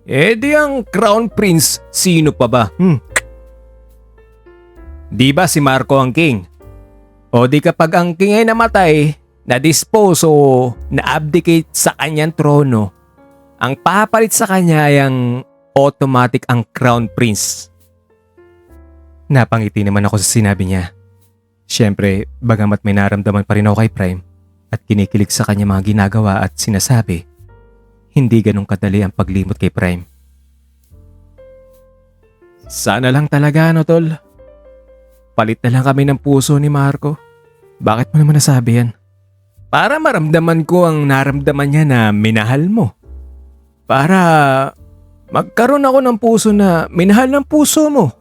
Eh di ang Crown Prince, sino pa ba? Di ba si Marco ang king? O di kapag ang king ay namatay, na-dispose o na-abdicate sa kanyang trono, ang papalit sa kanya ay ang automatic ang Crown Prince.
Napangiti naman ako sa sinabi niya. Siyempre, bagamat may naramdaman pa rin ako kay Prime at kinikilig sa kanya mga ginagawa at sinasabi, hindi ganun kadali ang paglimot kay Prime.
Sana lang talaga tol. Palit na lang kami ng puso ni Marco.
Bakit mo naman nasabi yan?
Para maramdaman ko ang naramdaman niya na minahal mo. Para magkaroon ako ng puso na minahal ng puso mo.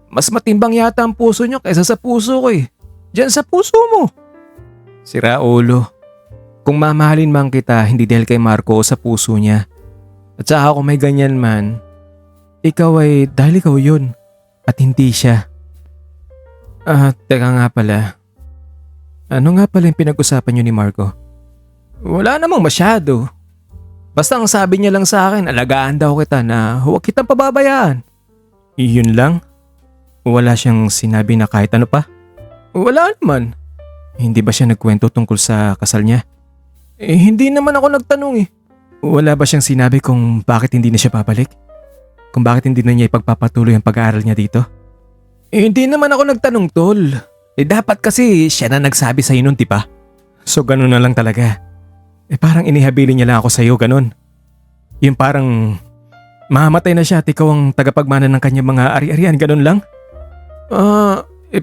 Mas matimbang yata ang puso niyo kaysa sa puso ko eh. Diyan sa puso mo.
Sira ulo. Kung mamahalin man kita, hindi dahil kay Marco o sa puso niya. At saka kung may ganyan man, ikaw ay dahil ikaw yun. At hindi siya. Teka nga pala. Ano nga pala yung pinag-usapan niyo ni Marco?
Wala namang masyado. Basta ang sabi niya lang sa akin, alagaan daw kita na huwag kitang pababayaan.
Iyon lang? Wala siyang sinabi na kahit ano pa?
Wala naman.
Hindi ba siya nagkwento tungkol sa kasal niya?
Eh hindi naman ako nagtanong eh.
Wala ba siyang sinabi kung bakit hindi na siya babalik? Kung bakit hindi na niya ipagpapatuloy ang pag-aaral niya dito?
Eh hindi naman ako nagtanong tol. Eh dapat kasi siya na nagsabi sa'yo nun, di ba?
So ganun na lang talaga. Eh parang inihabilin niya lang ako sa'yo, ganun. Yung parang mamatay na siya at ikaw ang tagapagmana ng kanyang mga ari-arian, ganun lang?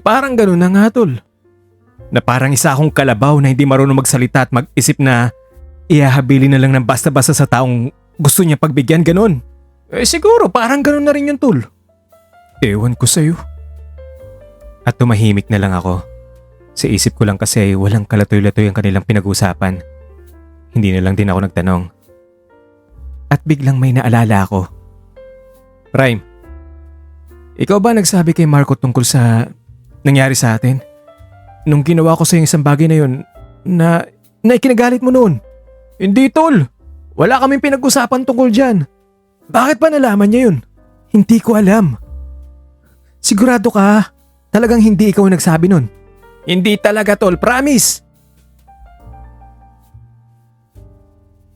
Parang ganun na nga tol.
Na parang isa akong kalabaw na hindi marunong magsalita at mag-isip na ihahabilin na lang ng basta-basta sa taong gusto niya pagbigyan, ganun.
Eh siguro parang ganun na rin yung tol.
Ewan ko sa'yo. At tumahimik na lang ako. Sa isip ko lang kasi walang kalatoy-latoy ang kanilang pinag-usapan. Hindi na lang din ako nagtanong. At biglang may naalala ako.
Prime,
ikaw ba nagsabi kay Marco tungkol sa nangyari sa atin? Nung ginawa ko sa yung isang bagay na yun na ikinagalit mo noon.
Hindi tol. Wala kaming pinag-usapan tungkol dyan. Bakit ba nalaman niya yun? Hindi ko alam. Sigurado ka? Talagang hindi ikaw ang nagsabi nun? Hindi talaga tol, promise!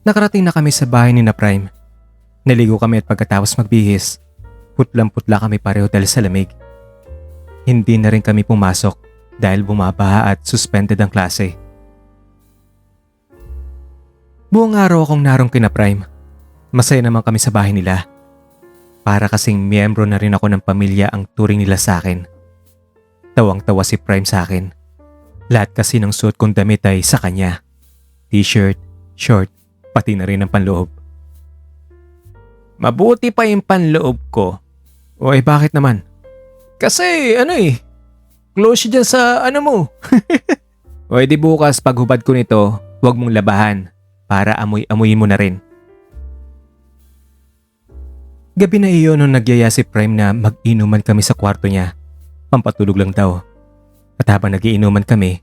Nakarating na kami sa bahay ni na Prime. Naligo kami at pagkatapos magbihis, putlang-putla kami pareho dahil sa lamig. Hindi na rin kami pumasok dahil bumabaha at suspended ang klase. Buong araw akong narong kina Prime. Masaya naman kami sa bahay nila. Para kasing miyembro na rin ako ng pamilya ang turing nila sa akin. Tawang-tawa si Prime sa akin. Lahat kasi ng suot kong damit ay sa kanya. T-shirt, short, pati na rin ang panloob.
Mabuti pa yung panloob ko. O bakit naman? Kasi close siya dyan sa mo. O di bukas paghubad ko nito, huwag mong labahan para amoy-amoyin mo na rin.
Gabi na iyon nung nagyaya si Prime na mag-inuman kami sa kwarto niya. Pampatulog lang daw. At habang nagiinuman kami,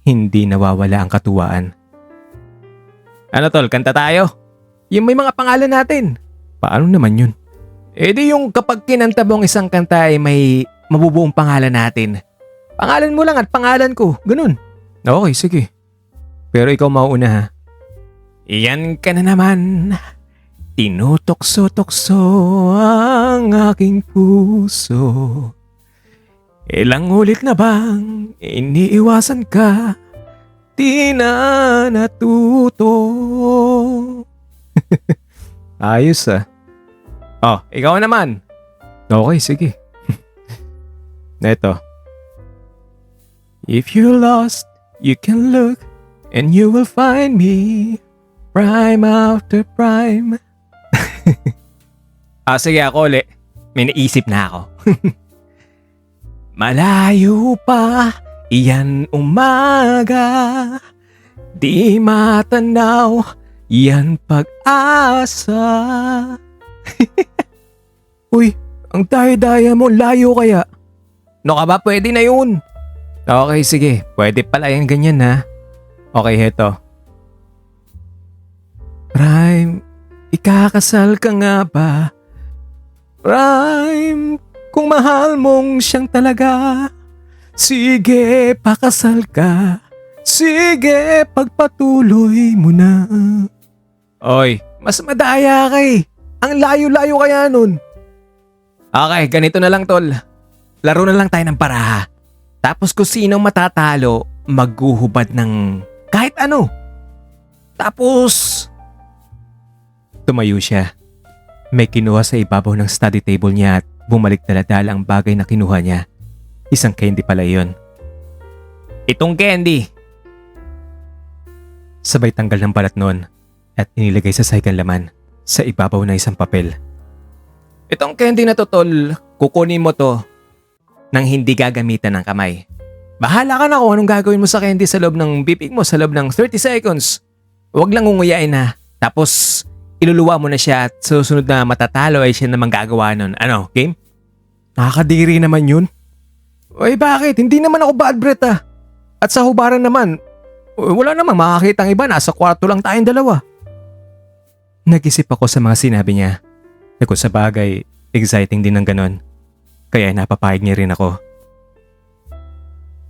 hindi nawawala ang katuwaan.
Ano tol, kanta tayo? Yung may mga pangalan natin.
Paano naman yun?
Di yung kapag kinanta mo ang isang kanta ay may mabubuong pangalan natin. Pangalan mo lang at pangalan ko, ganun.
Okay, sige. Pero ikaw mauuna ha.
Iyan ka na naman. Tinutokso-tokso ang aking puso. Ilang ulit na bang iniiwasan ka? Di na natuto.
Ayos ah.
Oh, ikaw naman.
Okay, sige. Neto.
If you're lost, you can look and you will find me. Prime after prime. Sige ako ulit. May naisip na ako. Malayo pa, iyan umaga. Di matanaw, yan pag-asa. Uy, ang daya-daya mo, layo kaya. No ka ba? Pwede na yun. Okay, sige. Pwede pala yan ganyan ha. Okay, heto. Prime, ikakasal ka nga ba? Prime, kung mahal mong siyang talaga, sige, pakasal ka. Sige, pagpatuloy mo na. Oy, mas madaya ka eh. Ang layo-layo kaya nun. Okay, ganito na lang tol. Laro na lang tayo ng paraha. Tapos kung sinong matatalo, maghuhubad ng kahit ano. Tapos,
Tumayo siya. May kinuha sa ibabaw ng study table niya at bumalik daladala ang bagay na kinuha niya. Isang candy pala iyon.
itong candy.
Sabay tanggal ng balat noon at inilagay sa sahig ang laman sa ibabaw na isang papel.
Itong candy na to tol, kukunin mo to nang hindi gagamitan ng kamay. Bahala ka na kung anong gagawin mo sa candy sa loob ng bibig mo sa loob ng 30 seconds. Huwag lang ngunguyain na. Tapos iluluwa mo na siya at susunod na matatalo ay siya namang gagawa nun. Ano, game? Nakakadiri naman yun. Uy, bakit? Hindi naman ako bad breath ah. At sa hubaran naman, wala namang makakita ang iba. Nasa kwarto lang tayong dalawa.
Nag-isip ako sa mga sinabi niya. Na kung sa bagay, exciting din ng ganon. Kaya napapayag niya rin ako.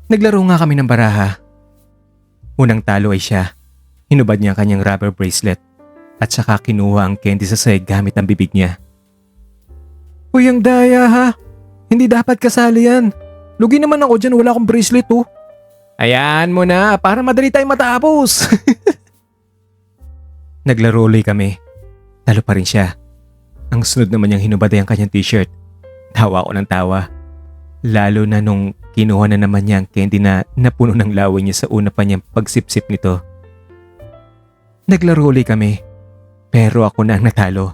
Naglaro nga kami ng baraha. Unang talo ay siya. Hinubad niya ang kanyang rubber bracelet at saka kinuha ang candy sa sahig gamit ang bibig niya.
Uy, ang daya ha. Hindi dapat kasali yan. Lugi naman ako dyan, wala akong bracelet oh. Ayan mo na, para madali tayong matapos.
Naglaro ulit kami. Talo pa rin siya. Ang sunod naman niyang hinubad ay ang kanyang t-shirt. Tawa ako ng tawa. Lalo na nung kinuha na naman niya ang candy na napuno ng laway niya sa una pa niyang pagsipsip nito. Naglaro ulit kami. Pero ako na ang natalo.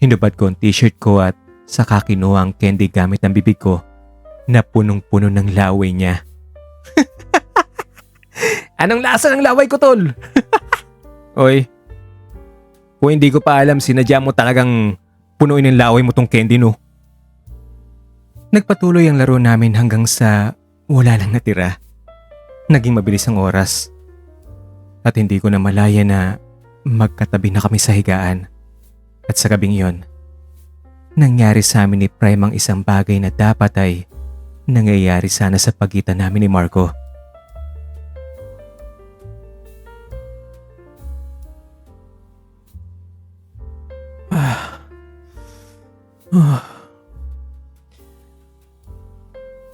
Hinubad ko ang t-shirt ko at saka kinuha ang candy gamit ang bibig ko na punong-puno ng laway niya.
Anong lasa ng laway ko tol? Oy, kung hindi ko pa alam, sinadya mo talagang punuin ng laway mo tong candy no.
Nagpatuloy ang laro namin hanggang sa wala lang natira. Naging mabilis ang oras. At hindi ko na malaya na Magkatabi na kami sa higaan. At sa gabing yon, nangyari sa amin ni Prime ang isang bagay na dapat ay nangyayari sana sa pagitan namin ni Marco.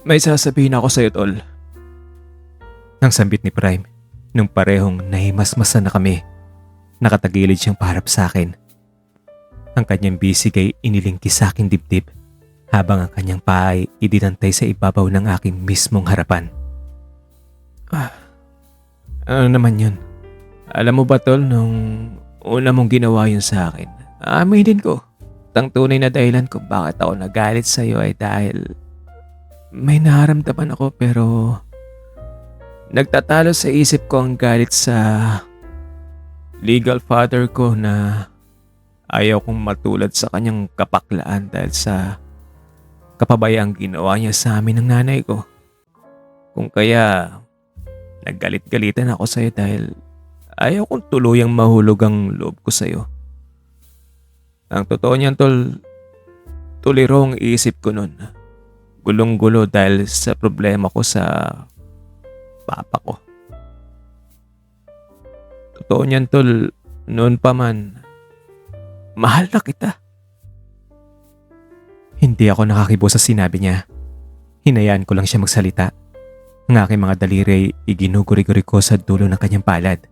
May sasabihin ako sa'yo, Tol.
Nang sambit ni Prime, nung parehong nahimasmasan na kami, nakatagilid siyang paharap sa akin. Ang kanyang bisig ay inilingki sa aking dibdib habang ang kanyang paa ay idinantay sa ibabaw ng aking mismong harapan.
Ano naman yun? Alam mo ba, Tol, nung una mong ginawa yun sa akin, aminin ko, ang tunay na dahilan kung bakit ako nagalit sa'yo ay dahil may naramdaman ako pero nagtatalo sa isip ko ang galit sa legal father ko na ayaw kong matulad sa kanyang kapaklaan dahil sa kapabayaang ginawa niya sa amin ng nanay ko. Kung kaya naggalit-galitan ako sa'yo dahil ayaw kong tuluyang mahulog ang loob ko sa'yo. Ang totoo niyan, Tol, tuliro ang isip ko nun. Gulong-gulo dahil sa problema ko sa papa ko. Totoo niyan, Tol, noon pa man, mahal na kita.
Hindi ako nakakibo sa sinabi niya. Hinayaan ko lang siya magsalita. Ang aking mga daliri ay iginuguri-guri ko sa dulo ng kanyang palad.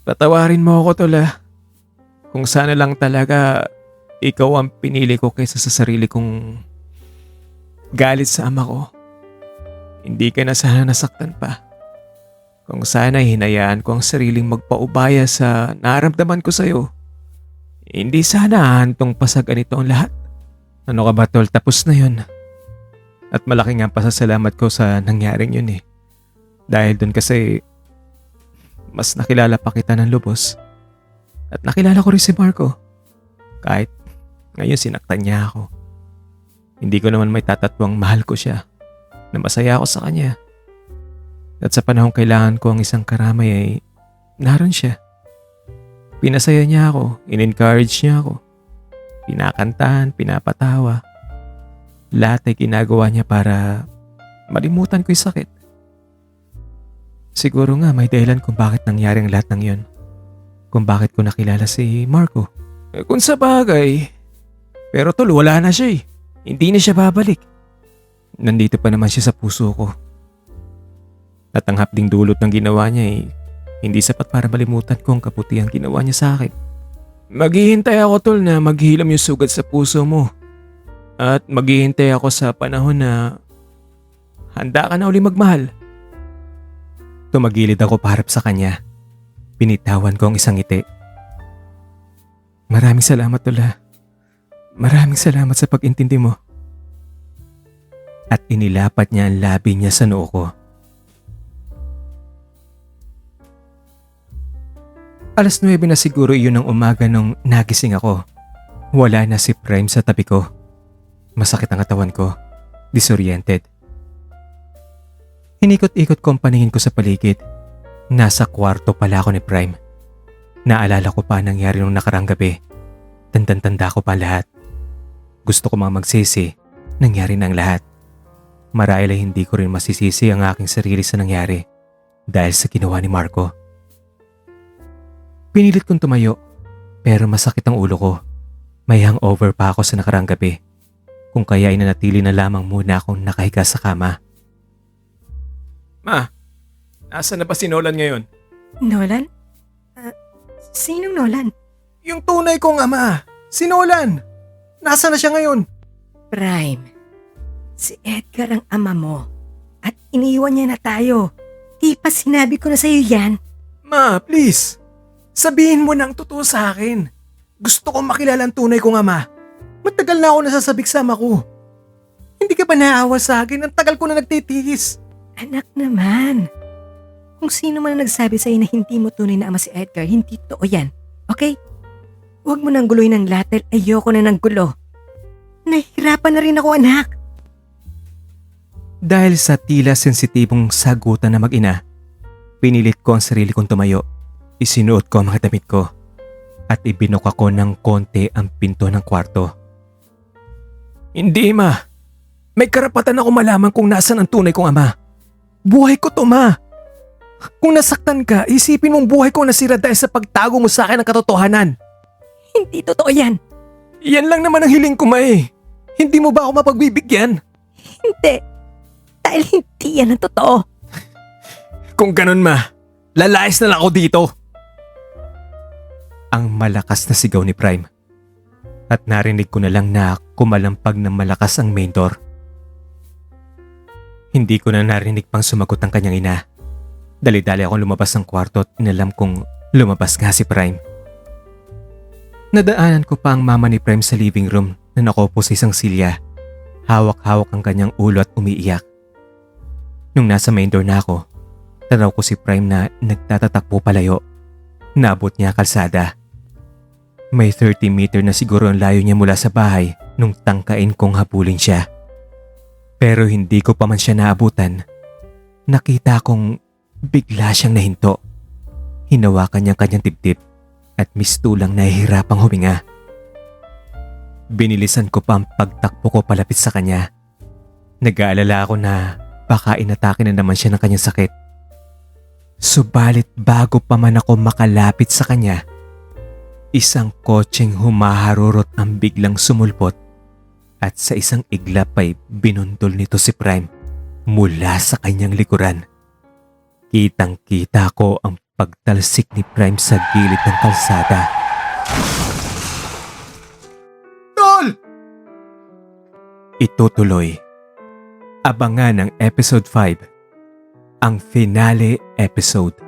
Patawarin mo ako, Tol, ah. Kung sana lang talaga ikaw ang pinili ko kaysa sa sarili kong galit sa ama ko. Hindi ka na sana nasaktan pa. Kung sana hinayaan ko ang sariling magpaubaya sa naramdaman ko sa'yo. Hindi sana hantong pa sa ganito ang lahat.
Ano ka ba, Tol? Tapos na yun. At malaki nga ang pasasalamat ko sa nangyaring yun eh. Dahil dun kasi mas nakilala pa kita ng lubos. At nakilala ko rin si Marco. Kahit ngayon sinaktan niya ako. Hindi ko naman may tatatwang mahal ko siya. Na masaya ako sa kanya. At sa panahong kailangan ko ang isang karamay ay naroon siya. Pinasaya niya ako, in-encourage niya ako. Pinakantahan, pinapatawa. Lahat ay ginagawa niya para malimutan ko yung sakit. Siguro nga may dahilan kung bakit nangyari ang lahat ng yon. Kung bakit ko nakilala si Marco.
Kung sa bagay. Pero Tol, wala na siya eh. Hindi na siya babalik.
Nandito pa naman siya sa puso ko. At ang hapding dulot ng ginawa niya ay hindi sapat para malimutan ko ang kabutihang ginawa niya sa akin.
Maghihintay ako, Tol, na maghilam yung sugat sa puso mo. At maghihintay ako sa panahon na handa ka na uli magmahal.
Tumagilid ako paharap sa kanya. Pinitawan ko ang isang ngiti. Maraming salamat, Tula. Maraming salamat sa pag-intindi mo. At inilapat niya ang labi niya sa noo ko. Alas 9 na siguro iyon ng umaga nung nagising ako. Wala na si Prime sa tabi ko. Masakit ang katawan ko. Disoriented. Inikot-ikot ko ang paningin ko sa paligid. Nasa kwarto pala ako ni Prime. Naalala ko pa ang nangyari nung nakarang gabi. Tanda-tanda ko pa lahat. Gusto ko mga magsisi. Nangyari na ang lahat. Marahil ay hindi ko rin masisisi ang aking sarili sa nangyari dahil sa ginawa ni Marco. Pinilit kong tumayo pero masakit ang ulo ko. May hangover pa ako sa nakarang gabi. Kung kaya ay nanatili na lamang muna akong nakahiga sa kama.
Ma, nasaan na ba si Nolan ngayon?
Nolan? Sinong Nolan?
Yung tunay kong ama, si Nolan. Nasaan na siya ngayon?
Prime. Si Edgar ang ama mo. At iniiwan niya na tayo. Di pa sinabi ko na sa'yo yan.
Ma, please. Sabihin mo na ang totoo sa akin. Gusto kong makilala ang tunay kong ama. Matagal na ako nasasabik sa ama ko. Hindi ka ba naawa sa akin? Ang tagal ko na nagtitiis.
Anak naman. Kung sino man ang nagsabi sa'yo na hindi mo tunay na ama si Edgar, hindi totoo yan. Okay? Huwag mo nang guloy ng lahat dahil ayoko na ng gulo. Nahihirapan na rin ako, anak.
Dahil sa tila sensitibong sagutan na mag-ina, pinilit ko ang sarili kong tumayo Isinuot ko ang mga damit ko at ibinok ako ng konti ang pinto ng kwarto.
Hindi, ma. May karapatan ako malaman kung nasan ang tunay kong ama. Buhay ko to, ma. Kung nasaktan ka, isipin mong buhay ko nasira dahil sa pagtago mo sa akin ng katotohanan.
Hindi totoo yan.
Yan lang naman ang hiling ko, ma eh. Hindi mo ba ako mapagbibigyan?
Hindi. Dahil hindi yan ang totoo.
Kung ganun, ma, lalayas na lang ako dito.
Ang malakas na sigaw ni Prime. At narinig ko na lang na kumalampag ng malakas ang main door. Hindi ko na narinig pang sumagot ang kanyang ina. Dali-dali akong lumabas ng kwarto at inalam kong lumabas nga si Prime. Nadaanan ko pa ang mama ni Prime sa living room na nakaupo sa isang silya. Hawak-hawak ang kanyang ulo at umiiyak. Nung nasa main door na ako, tanaw ko si Prime na nagtatatakbo palayo. Naabot niya kalsada. May 30 meter na siguro ang layo niya mula sa bahay nung tangkain kong habulin siya. Pero hindi ko pa man siya naabutan. Nakita kong bigla siyang nahinto. Hinawakan niya kanyang dibdib at mistulang nahihirapang huminga. Binilisan ko pa ang pagtakbo ko palapit sa kanya. Nag-aalala ako na baka inatake na naman siya ng kanyang sakit. Subalit bago pa man ako makalapit sa kanya, isang kotseng humaharurot ang biglang sumulpot at sa isang iglap ay binundol nito si Prime mula sa kanyang likuran. Kitang-kita ko ang pagtalsik ni Prime sa gilid ng kalsada.
Tol!
Itutuloy. Abangan ang episode 5, ang finale episode.